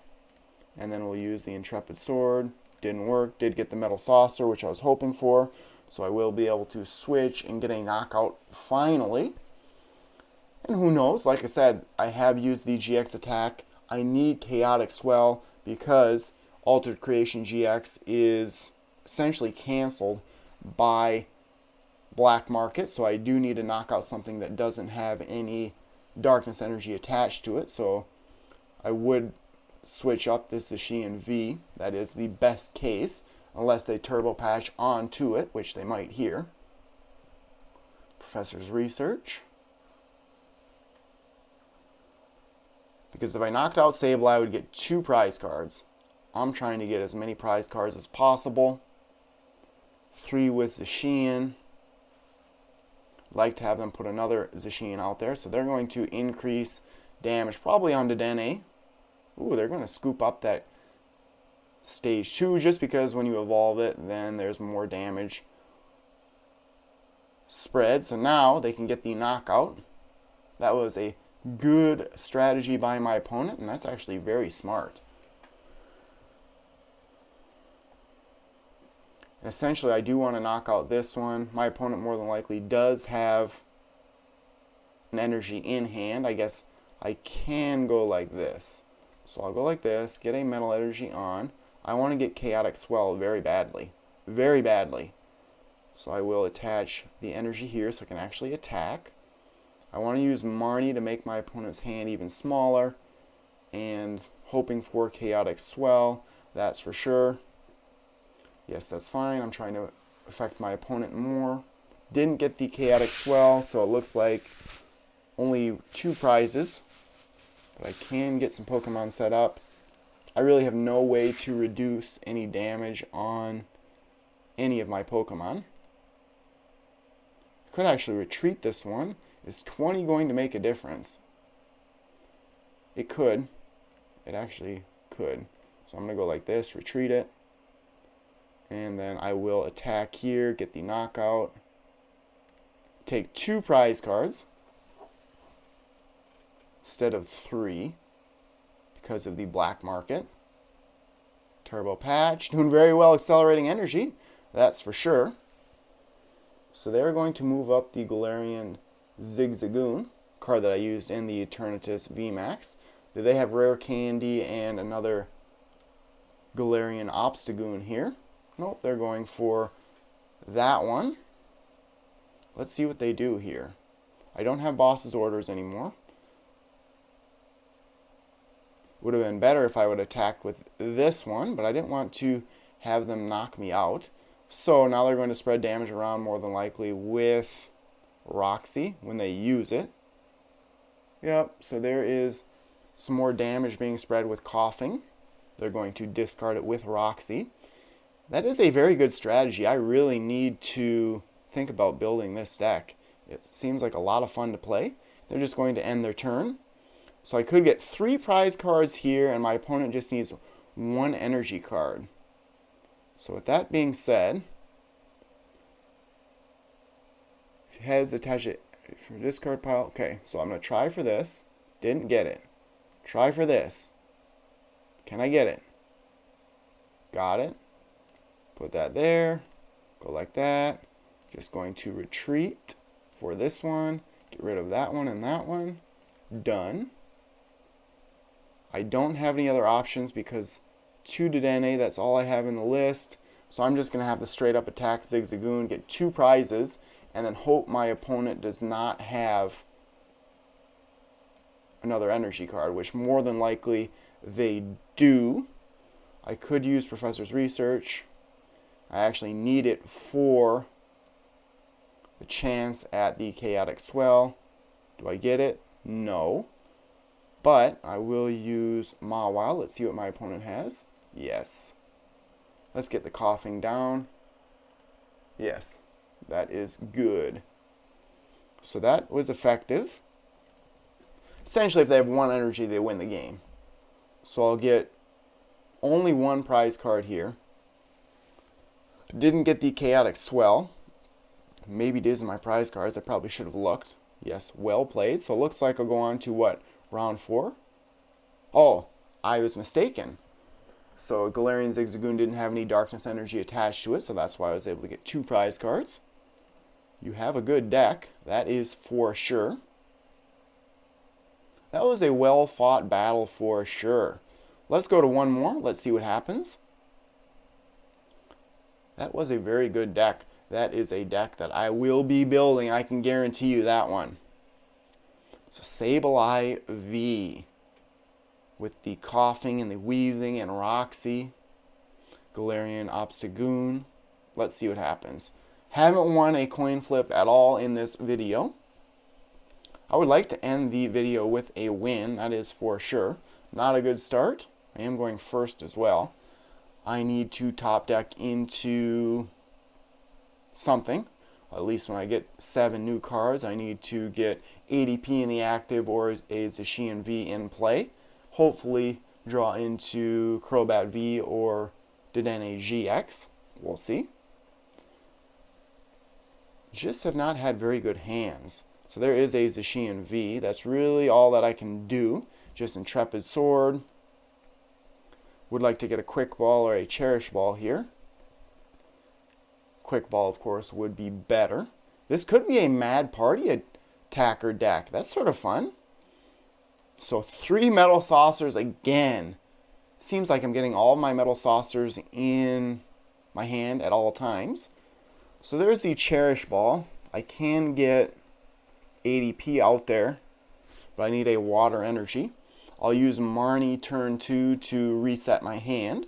And then we'll use the Intrepid Sword. Didn't work. Did get the Metal Saucer, which I was hoping for. So I will be able to switch and get a knockout finally. And who knows? Like I said, I have used the GX attack. I need Chaotic Swell because Altered Creation GX is essentially canceled by Black Market. So I do need to knock out something that doesn't have any Darkness Energy attached to it. So I would switch up this Zacian V. That is the best case, unless they turbo patch onto it, which they might here. Professor's Research. Because if I knocked out Sableye, I would get 2 prize cards. I'm trying to get as many prize cards as possible. 3 with Zacian. Like to have them put another Zacian out there. So they're going to increase damage probably on Dedenne. Ooh, they're going to scoop up that stage 2 just because when you evolve it, then there's more damage spread. So now they can get the knockout. That was a good strategy by my opponent, and that's actually very smart. And essentially, I do want to knock out this one. My opponent more than likely does have an energy in hand. I guess I can go like this. So I'll go like this, get a Metal Energy on. I want to get Chaotic Swell very badly. Very badly. So I will attach the energy here so I can actually attack. I want to use Marnie to make my opponent's hand even smaller. And hoping for Chaotic Swell, that's for sure. Yes, that's fine. I'm trying to affect my opponent more. Didn't get the Chaotic Swell, so it looks like only 2 prizes. But I can get some Pokemon set up. I really have no way to reduce any damage on any of my Pokemon. Could actually retreat this one. Is 20 going to make a difference? It could. It actually could. So I'm going to go like this, retreat it. And then I will attack here, get the knockout. Take 2 prize cards instead of 3 because of the Black Market. Turbo Patch, doing very well accelerating energy, that's for sure. So they're going to move up the Galarian Zigzagoon, card that I used in the Eternatus VMAX. Do they have Rare Candy and another Galarian Obstagoon here? Nope, they're going for that one. Let's see what they do here. I don't have Boss's Orders anymore. Would have been better if I would attack with this one, but I didn't want to have them knock me out. So now they're going to spread damage around more than likely with Roxy when they use it. Yep, so there is some more damage being spread with Coughing. They're going to discard it with Roxy. That is a very good strategy. I really need to think about building this deck. It seems like a lot of fun to play. They're just going to end their turn. So I could get 3 prize cards here, and my opponent just needs 1 energy card. So with that being said, heads, attach it from discard pile. Okay, so I'm going to try for this. Didn't get it. Try for this. Can I get it? Got it. Put that there. Go like that. Just going to retreat for this one. Get rid of that one and that one. Done. I don't have any other options because 2 Dedenne, that's all I have in the list. So I'm just going to have the straight up attack Zigzagoon, get 2 prizes, and then hope my opponent does not have another energy card, which more than likely they do. I could use Professor's Research. I actually need it for the chance at the Chaotic Swell. Do I get it? No. But I will use Mawile. Let's see what my opponent has. Yes. Let's get the coughing down. Yes, that is good. So that was effective. Essentially, if they have one energy, they win the game. So I'll get only one prize card here. Didn't get the Chaotic Swell. Maybe it is in my prize cards. I probably should have looked. Yes, well played. So it looks like I'll go on to what? Round 4? Oh, I was mistaken. So Galarian Zigzagoon didn't have any darkness energy attached to it, so that's why I was able to get 2 prize cards. You have a good deck, that is for sure. That was a well-fought battle for sure. Let's go to one more. Let's see what happens. That was a very good deck. That is a deck that I will be building. I can guarantee you that one. So Sableye V. With the coughing and the wheezing and Roxy. Galarian Obstagoon. Let's see what happens. Haven't won a coin flip at all in this video. I would like to end the video with a win, that is for sure. Not a good start. I am going first as well. I need to top deck into something. At least when I get 7 new cards, I need to get ADP in the active or a Zacian V in play. Hopefully draw into Crobat V or Dedenne GX. We'll see. Just have not had very good hands. So there is a Zacian V. That's really all that I can do. Just Intrepid Sword. Would like to get a Quick Ball or a Cherish Ball here. Quick Ball, of course, would be better. This could be a Mad Party attacker deck. That's sort of fun. So 3 Metal Saucers again. Seems like I'm getting all of my Metal Saucers in my hand at all times. So there's the Cherish Ball. I can get ADP out there, but I need a Water Energy. I'll use Marnie turn 2 to reset my hand.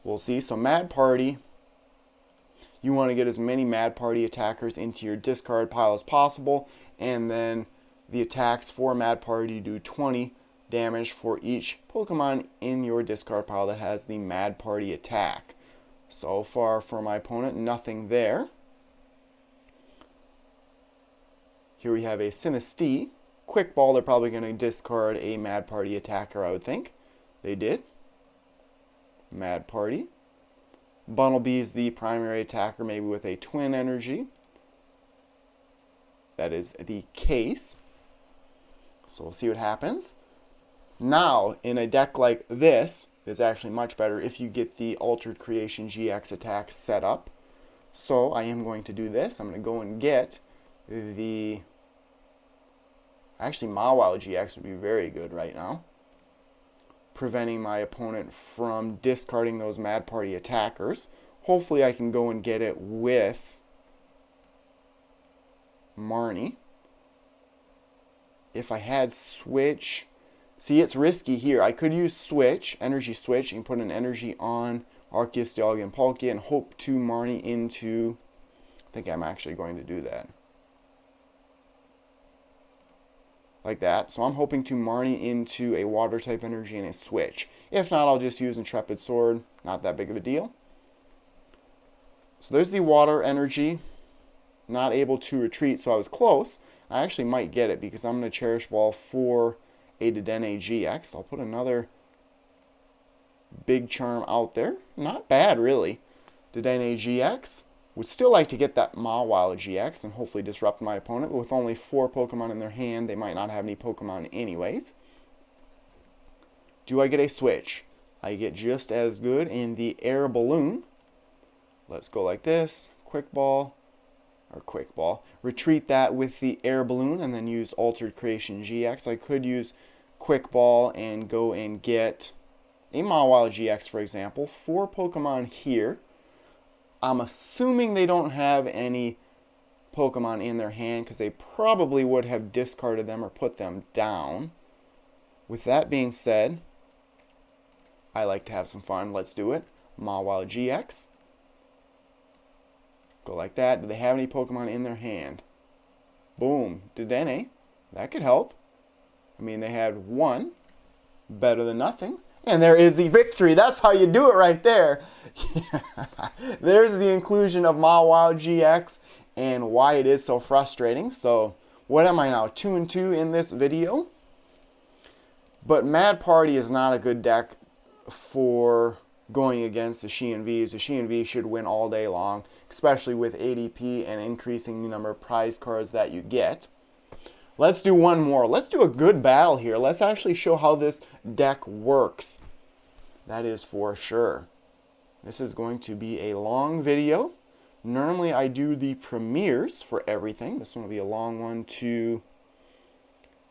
We'll see. So Mad Party. You want to get as many Mad Party attackers into your discard pile as possible, and then the attacks for Mad Party do 20 damage for each Pokemon in your discard pile that has the Mad Party attack. So far for my opponent, nothing there. Here we have a Sinistee. Quick Ball, they're probably going to discard a Mad Party attacker, I would think. They did. Mad Party. Bunnelby is the primary attacker, maybe with a Twin Energy. That is the case. So we'll see what happens. Now, in a deck like this, it's actually much better if you get the Altered Creation GX attack set up. So I am going to do this. I'm going to go and get the... Actually, Mawile GX would be very good right now. Preventing my opponent from discarding those Mad Party attackers. Hopefully I can go and get it with Marnie. If I had Switch... See, it's risky here. I could use Switch, Energy Switch, and put an energy on Arceus Dialga Palkia and hope to Marnie into... I think I'm actually going to do that. Like that. So I'm hoping to Marnie into a Water type energy and a Switch. If not, I'll just use Intrepid Sword. Not that big of a deal. So there's the Water energy. Not able to retreat, so I was close. I actually might get it because I'm going to Cherish Ball for a Dedenne GX. I'll put another Big Charm out there. Not bad, really. Dedenne GX. Would still like to get that Mawile GX and hopefully disrupt my opponent. But with only 4 Pokemon in their hand, they might not have any Pokemon anyways. Do I get a Switch? I get just as good in the Air Balloon. Let's go like this. Quick Ball. Retreat that with the Air Balloon and then use Altered Creation GX. I could use Quick Ball and go and get a Mawile GX, for example. 4 Pokemon here. I'm assuming they don't have any Pokemon in their hand because they probably would have discarded them or put them down. With that being said, I like to have some fun. Let's do it. Mawile GX. Go like that. Do they have any Pokemon in their hand? Boom. Dedenne. That could help. I mean, they had 1. Better than nothing. And there is the victory. That's how you do it right there. There's the inclusion of Mawile GX and why it is so frustrating. So what am I now? 2-2 in this video. But Mad Party is not a good deck for going against Zacian V. Zacian V should win all day long, especially with ADP and increasing the number of prize cards that you get. Let's do one more. Let's do a good battle here. Let's actually show how this deck works. That is for sure. This is going to be a long video. Normally I do the premieres for everything. This one will be a long one to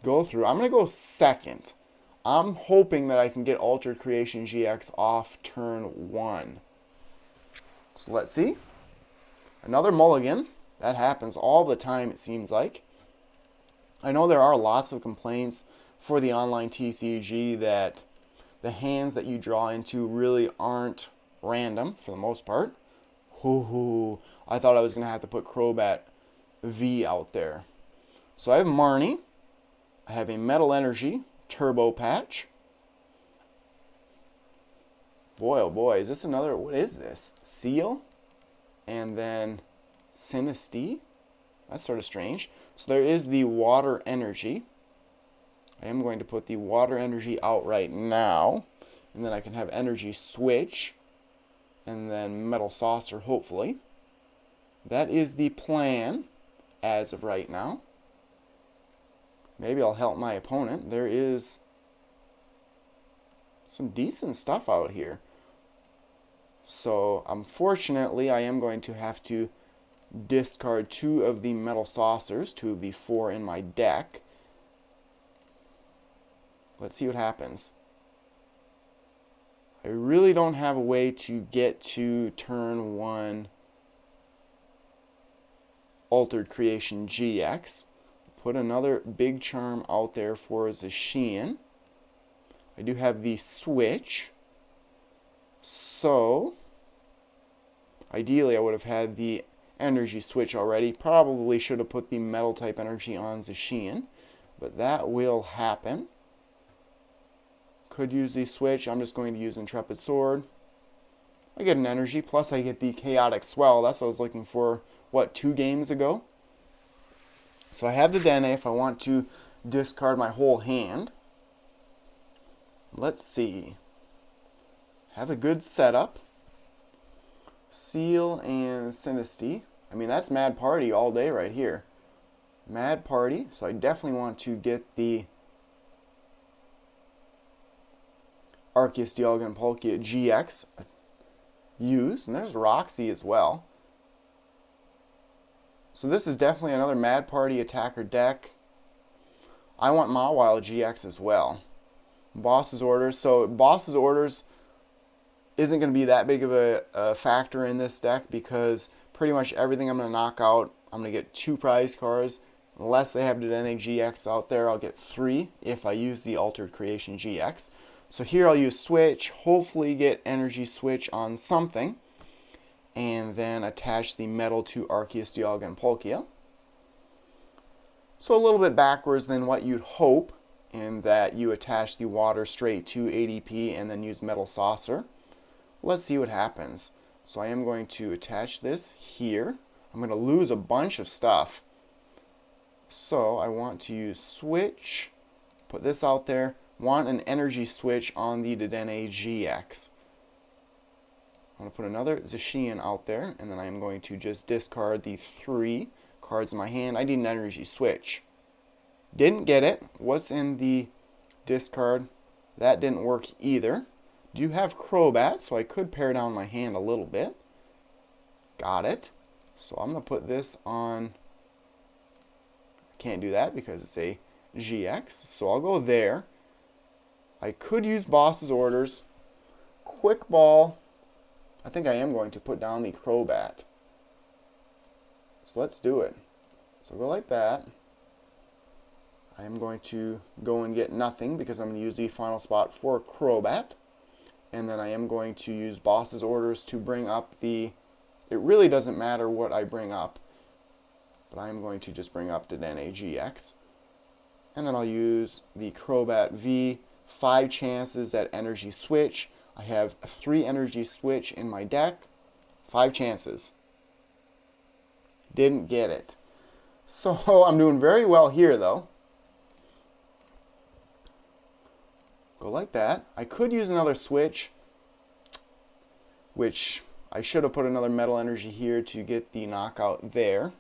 go through. I'm going to go second. I'm hoping that I can get Altered Creation GX off turn 1. So let's see. Another mulligan. That happens all the time, it seems like. I know there are lots of complaints for the online TCG that the hands that you draw into really aren't random for the most part. I thought I was going to have to put Crobat V out there. So I have Marnie. I have a Metal Energy Turbo Patch. Boy, oh boy, is this another, what is this? Seal? And then Sinistea? That's sort of strange. So there is the Water Energy. I am going to put the Water Energy out right now. And then I can have Energy Switch. And then Metal Saucer, hopefully. That is the plan as of right now. Maybe I'll help my opponent. There is some decent stuff out here. So, unfortunately, I am going to have to discard 2 of the Metal Saucers, 2 of the 4 in my deck. Let's see what happens. I really don't have a way to get to turn 1 Altered Creation GX. Put another big charm out there for Zacian. I do have the switch. So, ideally I would have had the energy switch already. Probably should have put the metal type energy on Zacian. But that will happen. Could use the switch. I'm just going to use Intrepid Sword. I get an energy, plus I get the Chaotic Swell. That's what I was looking for, what, 2 games ago? So I have the Dene if I want to discard my whole hand. Let's see. Have a good setup. Seal and Sinistea. I mean, that's Mad Party all day right here. Mad Party. So I definitely want to get the Arceus Dialga Palkia GX used. And there's Roxy as well. So this is definitely another Mad Party attacker deck. I want Mawile GX as well. Boss's Orders. So Boss's Orders isn't going to be that big of a factor in this deck because pretty much everything I'm going to knock out, I'm going to get 2 prize cards. Unless they have the Dene GX out there, I'll get 3 if I use the Altered Creation GX. So here I'll use Switch, hopefully get Energy Switch on something, and then attach the metal to Arceus Dialga Palkia. So a little bit backwards than what you'd hope, in that you attach the water straight to ADP and then use Metal Saucer. Let's see what happens. So I am going to attach this here. I'm going to lose a bunch of stuff. So I want to use Switch, put this out there, want an energy switch on the Dene GX. I'm going to put another Zacian out there, and then I'm going to just discard the 3 cards in my hand. I need an energy switch. Didn't get it. What's in the discard? That didn't work either. Do have Crobat, so I could pare down my hand a little bit. Got it. So I'm going to put this on. Can't do that because it's a GX, so I'll go there. I could use Boss's Orders. Quick Ball. I think I am going to put down the Crobat. So let's do it. So go like that. I am going to go and get nothing because I'm going to use the final spot for Crobat. And then I am going to use Boss's Orders to bring up the... It really doesn't matter what I bring up, but I am going to just bring up the Dene GX. And then I'll use the Crobat V 5 chances at energy switch. I have 3 energy switch in my deck. 5 chances. Didn't get it. So I'm doing very well here though. Go like that. I could use another switch, which I should have put another metal energy here to get the knockout there.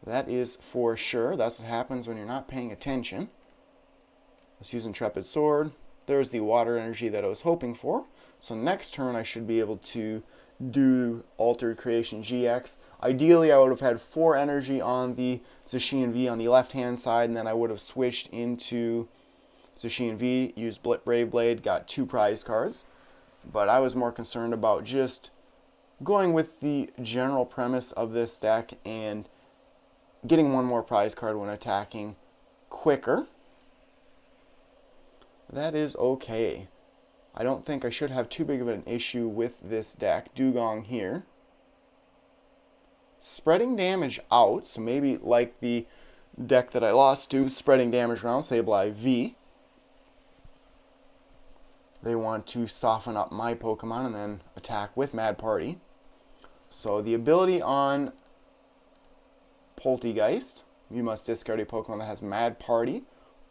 That is for sure. That's what happens when you're not paying attention. Let's use Intrepid Sword. There's the water energy that I was hoping for. So next turn I should be able to do Altered Creation GX. Ideally I would have had 4 energy on the Zacian V on the left hand side, and then I would have switched into Zacian V, used Brave Blade, got 2 prize cards. But I was more concerned about just going with the general premise of this deck and getting 1 more prize card when attacking quicker. That is okay. I don't think I should have too big of an issue with this deck. Dugong here. Spreading damage out, so maybe like the deck that I lost to, spreading damage around, Sableye V. They want to soften up my Pokemon and then attack with Mad Party. So the ability on Poltegeist, you must discard a Pokemon that has Mad Party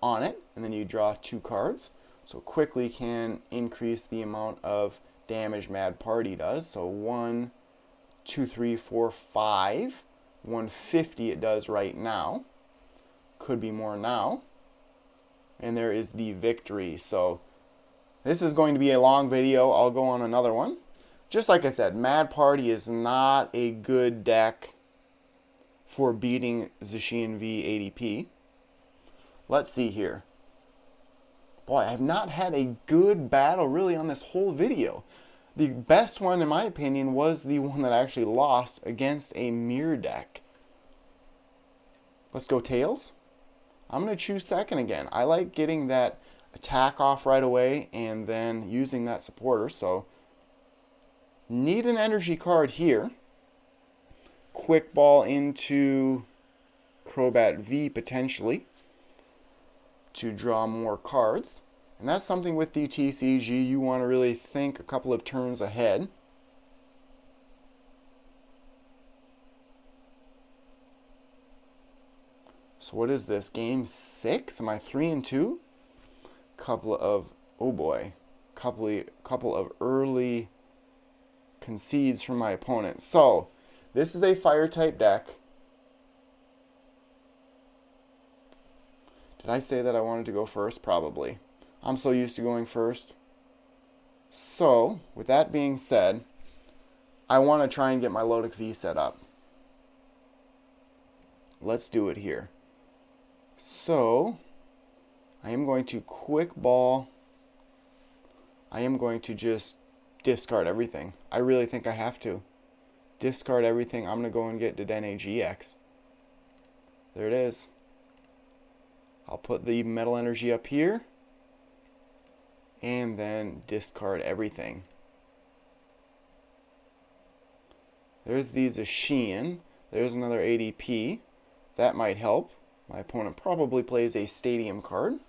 on it, and then you draw 2 cards. So quickly can increase the amount of damage Mad Party does. So 1, 2, 3, 4, 5. 150 it does right now. Could be more now. And there is the victory. So this is going to be a long video. I'll go on another one. Just like I said, Mad Party is not a good deck for beating Zacian V ADP. Let's see here. Boy, I have not had a good battle really on this whole video. The best one, in my opinion, was the one that I actually lost against a mirror deck. Let's go Tails. I'm going to choose second again. I like getting that attack off right away and then using that supporter. So, need an energy card here. Quick Ball into Crobat V potentially to draw more cards. And that's something with the TCG you want to really think a couple of turns ahead. So what is this? Game 6? Am I 3-2? Couple of, oh boy, couple of early concedes from my opponent. So this is a fire type deck. Did I say that I wanted to go first? Probably. I'm so used to going first. So, with that being said, I want to try and get my Lodic V set up. Let's do it here. So, I am going to Quick Ball. I am going to just discard everything. I really think I have to. Discard everything. I'm going to go and get Dedenne GX. There it is. I'll put the metal energy up here. And then discard everything. There's the Zacian. There's another ADP. That might help. My opponent probably plays a Stadium card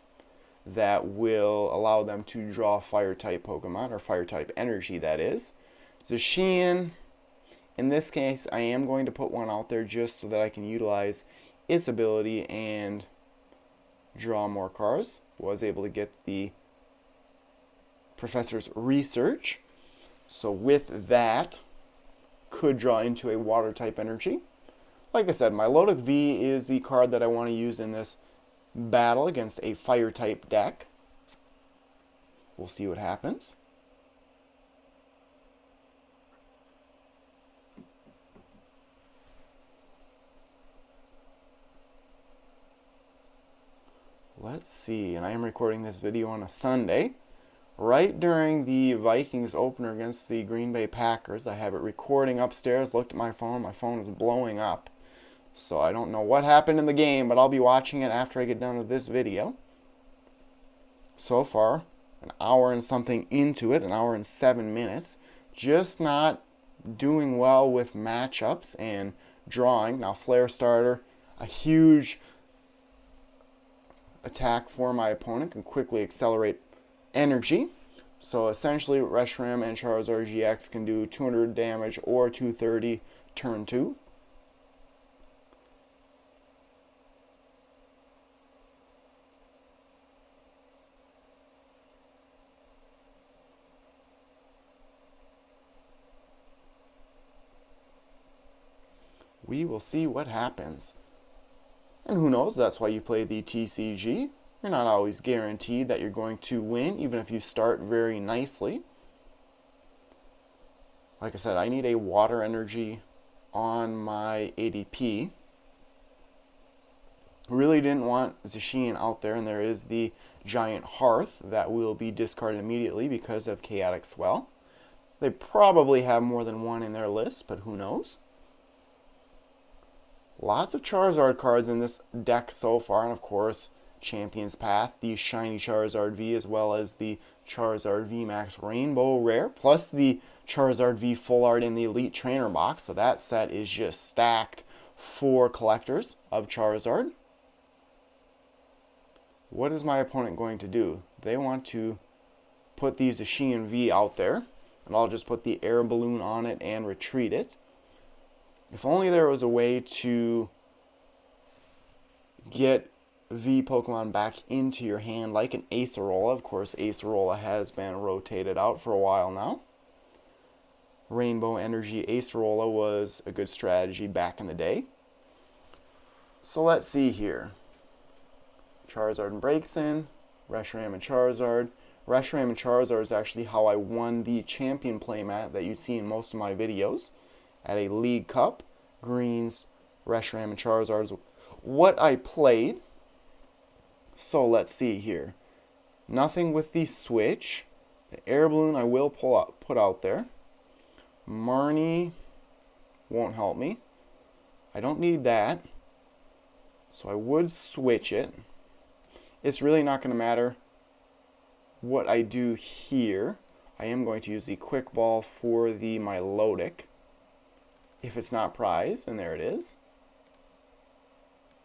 that will allow them to draw Fire-type Pokemon, or Fire-type energy, that is. Zacian, in this case, I am going to put one out there just so that I can utilize its ability and draw more cards. Was able to get the Professor's Research. So with that, could draw into a Water-type energy. Like I said, my Lodic V is the card that I want to use in this battle against a Fire-type deck. We'll see what happens. Let's see, and I am recording this video on a Sunday, right during the Vikings opener against the Green Bay Packers. I have it recording upstairs, looked at my phone was blowing up. So I don't know what happened in the game, but I'll be watching it after I get done with this video. So far, an hour and something into it, an hour and 7 minutes. Just not doing well with matchups and drawing. Now Flare Starter, a huge attack for my opponent can quickly accelerate energy. So essentially, Reshiram and Charizard GX can do 200 damage or 230 turn 2. We will see what happens. And who knows, that's why you play the TCG. You're not always guaranteed that you're going to win, even if you start very nicely. Like I said, I need a water energy on my ADP. Really didn't want Zacian out there, and there is the Giant Hearth that will be discarded immediately because of Chaotic Swell. They probably have more than one in their list, but who knows? Lots of Charizard cards in this deck so far, and of course, Champion's Path, the Shiny Charizard V, as well as the Charizard V Max Rainbow Rare, plus the Charizard V Full Art in the Elite Trainer box. So that set is just stacked for collectors of Charizard. What is my opponent going to do? They want to put the Zacian V out there, and I'll just put the air balloon on it and retreat it. If only there was a way to get V Pokemon back into your hand like an Acerola. Of course, Acerola has been rotated out for a while now. Rainbow Energy Acerola was a good strategy back in the day. So let's see here. Charizard and Braixen, Reshiram and Charizard. Reshiram and Charizard is actually how I won the champion playmat that you see in most of my videos. At a League Cup, Greens, Reshiram and Charizard is what I played. So let's see here. Nothing with the switch. The air balloon I will put out there. Marnie won't help me. I don't need that. So I would switch it. It's really not going to matter what I do here. I am going to use the Quick Ball for the Milotic. If it's not prized, and there it is.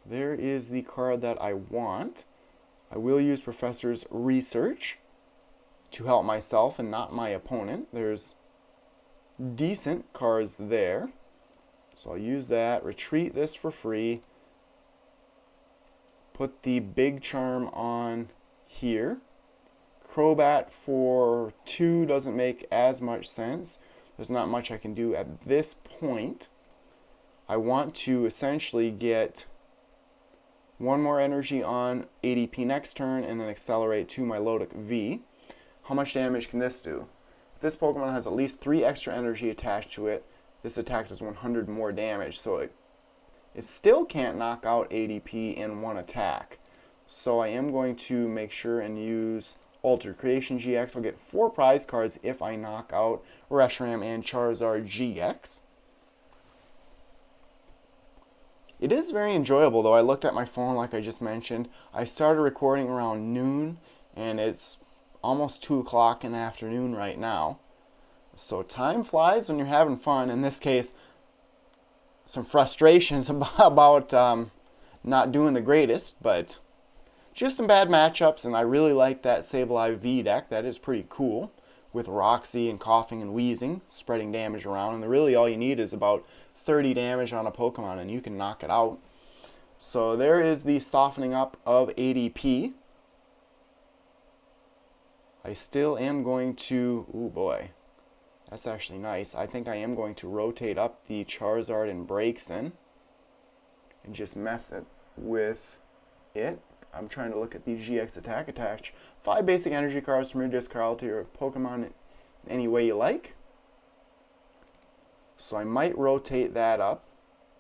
There is the card that I want. I will use Professor's Research to help myself and not my opponent. There's decent cards there. So I'll use that. Retreat this for free. Put the Big Charm on here. Crobat for 2 doesn't make as much sense. There's not much I can do at this point. I want to essentially get one more energy on ADP next turn and then accelerate to my Milotic V. How much damage can this do? If this Pokemon has at least 3 extra energy attached to it, this attack does 100 more damage. So it still can't knock out ADP in one attack. So I am going to make sure and use Altered Creation GX. I'll get 4 prize cards if I knock out Reshiram and Charizard GX. It is very enjoyable, though. I looked at my phone like I just mentioned. I started recording around noon, and it's almost 2 o'clock in the afternoon right now. So time flies when you're having fun. In this case, some frustrations about not doing the greatest, but just some bad matchups, and I really like that Sableye V deck. That is pretty cool, with Roxy and Coughing and Wheezing, spreading damage around, and really all you need is about 30 damage on a Pokemon, and you can knock it out. So there is the softening up of ADP. I still am going to, ooh boy, that's actually nice. I think I am going to rotate up the Charizard and Braixen and just mess it with it. I'm trying to look at the GX attack attach. 5 basic energy cards from your discard to your Pokemon in any way you like. So I might rotate that up.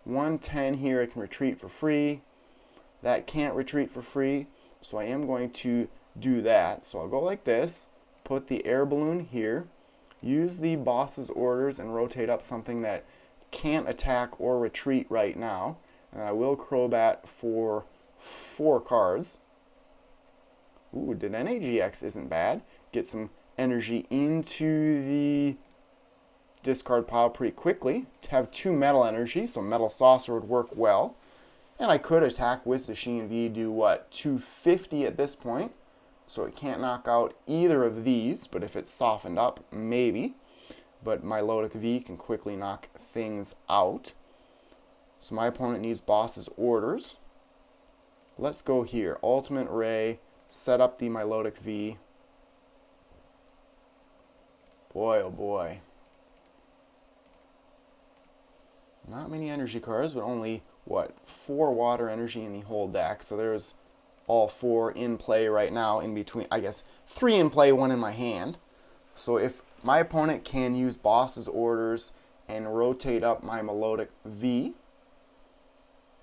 110 here, I can retreat for free. That can't retreat for free, so I am going to do that. So I'll go like this, put the air balloon here, use the boss's orders and rotate up something that can't attack or retreat right now. And I will Crobat for 4 cards. Ooh, Dedenne GX isn't bad. Get some energy into the discard pile pretty quickly. To have 2 metal energy, so Metal Saucer would work well. And I could attack with Zacian V, do what, 250 at this point. So it can't knock out either of these, but if it's softened up, maybe. But Milotic V can quickly knock things out. So my opponent needs Boss's Orders. Let's go here. Ultimate Ray, set up the Milotic V. Boy, oh boy. Not many energy cards, but only, what, 4 water energy in the whole deck. So there's all 4 in play right now, in between, I guess, 3 in play, 1 in my hand. So if my opponent can use Boss's Orders and rotate up my Milotic V,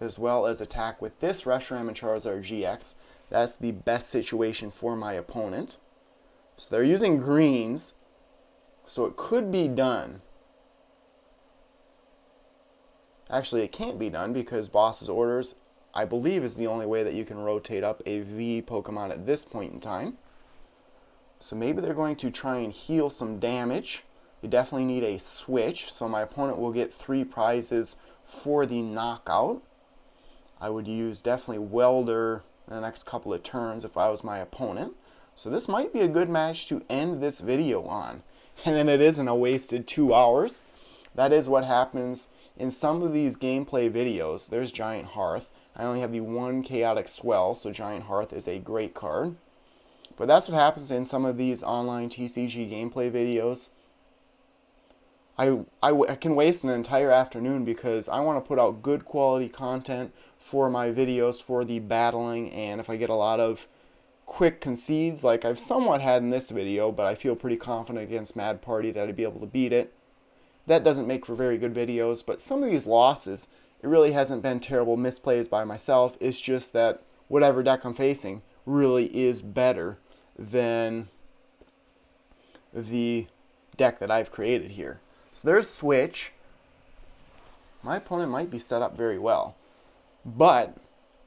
as well as attack with this Reshiram and Charizard GX, that's the best situation for my opponent. So they're using greens, so it could be done. Actually, it can't be done because Boss's Orders, I believe, is the only way that you can rotate up a V Pokemon at this point in time. So maybe they're going to try and heal some damage. You definitely need a switch, so my opponent will get 3 prizes for the knockout. I would use definitely Welder in the next couple of turns if I was my opponent. So this might be a good match to end this video on. And then it isn't a wasted 2 hours. That is what happens in some of these gameplay videos. There's Giant Hearth. I only have the 1 Chaotic Swell, so Giant Hearth is a great card. But that's what happens in some of these online TCG gameplay videos. I can waste an entire afternoon because I want to put out good quality content for my videos for the battling, and if I get a lot of quick concedes like I've somewhat had in this video, but I feel pretty confident against Mad Party that I'd be able to beat it. That doesn't make for very good videos, but some of these losses, it really hasn't been terrible misplays by myself. It's just that whatever deck I'm facing really is better than the deck that I've created here. So there's Switch. My opponent might be set up very well, but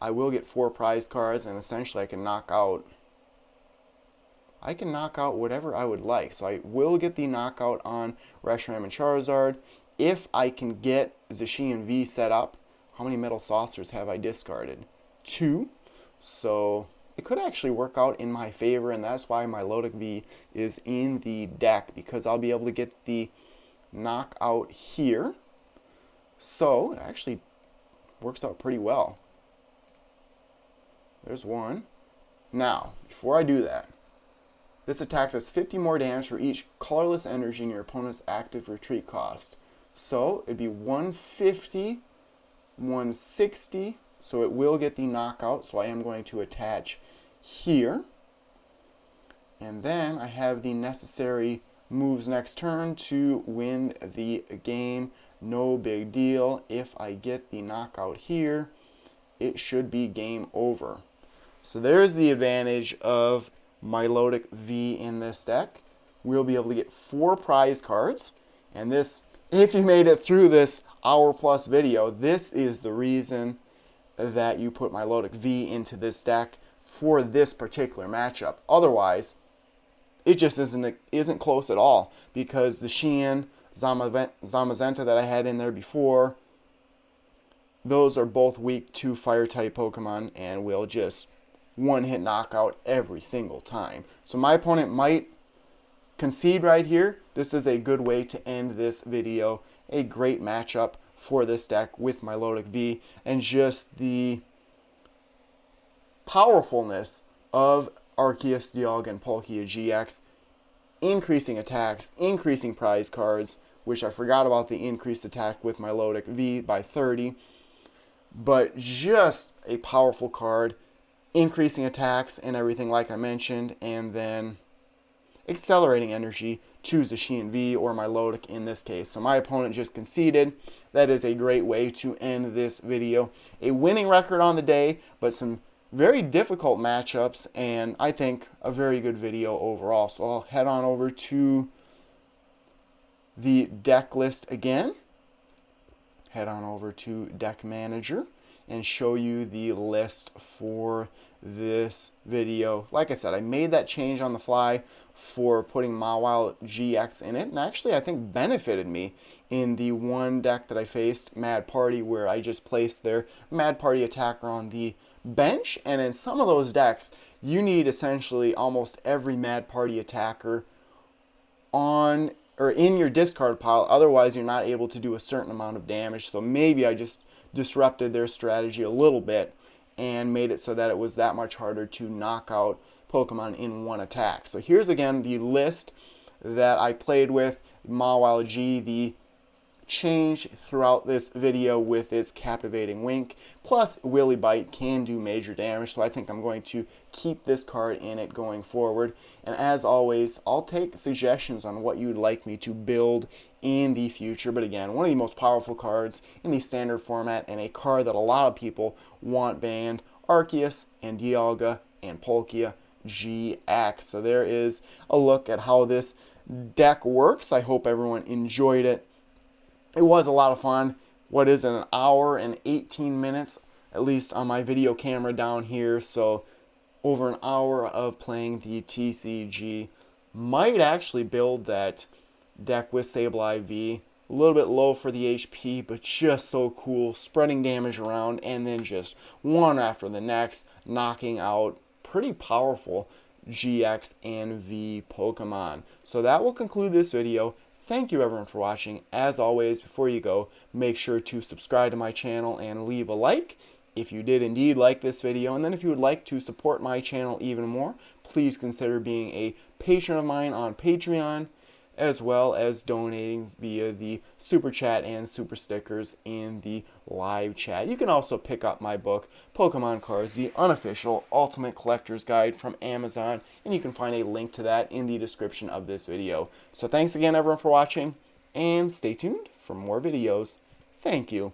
I will get 4 prize cards, and essentially I can knock out whatever I would like. So I will get the knockout on Reshiram and Charizard. If I can get Zacian V set up, how many Metal Saucers have I discarded? 2. So it could actually work out in my favor, and that's why my Milotic V is in the deck, because I'll be able to get the knockout here. So it actually works out pretty well. There's 1. Now, before I do that, this attack does 50 more damage for each colorless energy in your opponent's active retreat cost. So it'd be 150, 160, so it will get the knockout, so I am going to attach here. And then I have the necessary moves next turn to win the game. No big deal. If I get the knockout here, it should be game over. So there's the advantage of Milotic V in this deck. We'll be able to get 4 prize cards, and this, if you made it through this hour-plus video, this is the reason that you put Milotic V into this deck for this particular matchup. Otherwise, it just isn't close at all, because the Zacian, Zamazenta that I had in there before, those are both weak to Fire-type Pokemon and will just one-hit knockout every single time. So my opponent might concede right here. This is a good way to end this video. A great matchup for this deck with Milotic V, and just the powerfulness of Arceus Dialga Palkia GX, increasing attacks, increasing prize cards, which I forgot about the increased attack with Milotic V by 30, but just a powerful card, increasing attacks and everything like I mentioned, and then accelerating energy to Zacian V or Milotic in this case. So my opponent just conceded. That is a great way to end this video. A winning record on the day, but some very difficult matchups, and I think a very good video overall. So I'll head on over to the deck list again. Head on over to Deck Manager, and show you the list for this video. Like I said, I made that change on the fly for putting Mawile GX in it, and actually I think benefited me in the one deck that I faced, Mad Party, where I just placed their Mad Party attacker on the bench. And in some of those decks, you need essentially almost every Mad Party attacker on or in your discard pile, otherwise you're not able to do a certain amount of damage. So maybe I just disrupted their strategy a little bit and made it so that it was that much harder to knock out Pokemon in one attack. So here's again the list that I played with. Mawile G, the change throughout this video with its Captivating Wink, plus Willy Bite can do major damage, so I think I'm going to keep this card in it going forward. And as always, I'll take suggestions on what you'd like me to build in the future. But again, one of the most powerful cards in the standard format, and a card that a lot of people want banned, Arceus and Dialga and Palkia GX. So there is a look at how this deck works. I hope everyone enjoyed it. It was a lot of fun. What is it, an hour and 18 minutes, at least on my video camera down here. So over an hour of playing the TCG. Might actually build that deck with Sableye V. A little bit low for the HP, but just so cool. Spreading damage around and then just one after the next, knocking out pretty powerful GX and V Pokemon. So that will conclude this video. Thank you everyone for watching. As always, before you go, make sure to subscribe to my channel and leave a like if you did indeed like this video. And then if you would like to support my channel even more, please consider being a patron of mine on Patreon, as well as donating via the super chat and super stickers in the live chat. You can also pick up my book, Pokemon Cards, the unofficial Ultimate Collector's Guide, from Amazon, and you can find a link to that in the description of this video. So thanks again everyone for watching, and stay tuned for more videos. Thank you.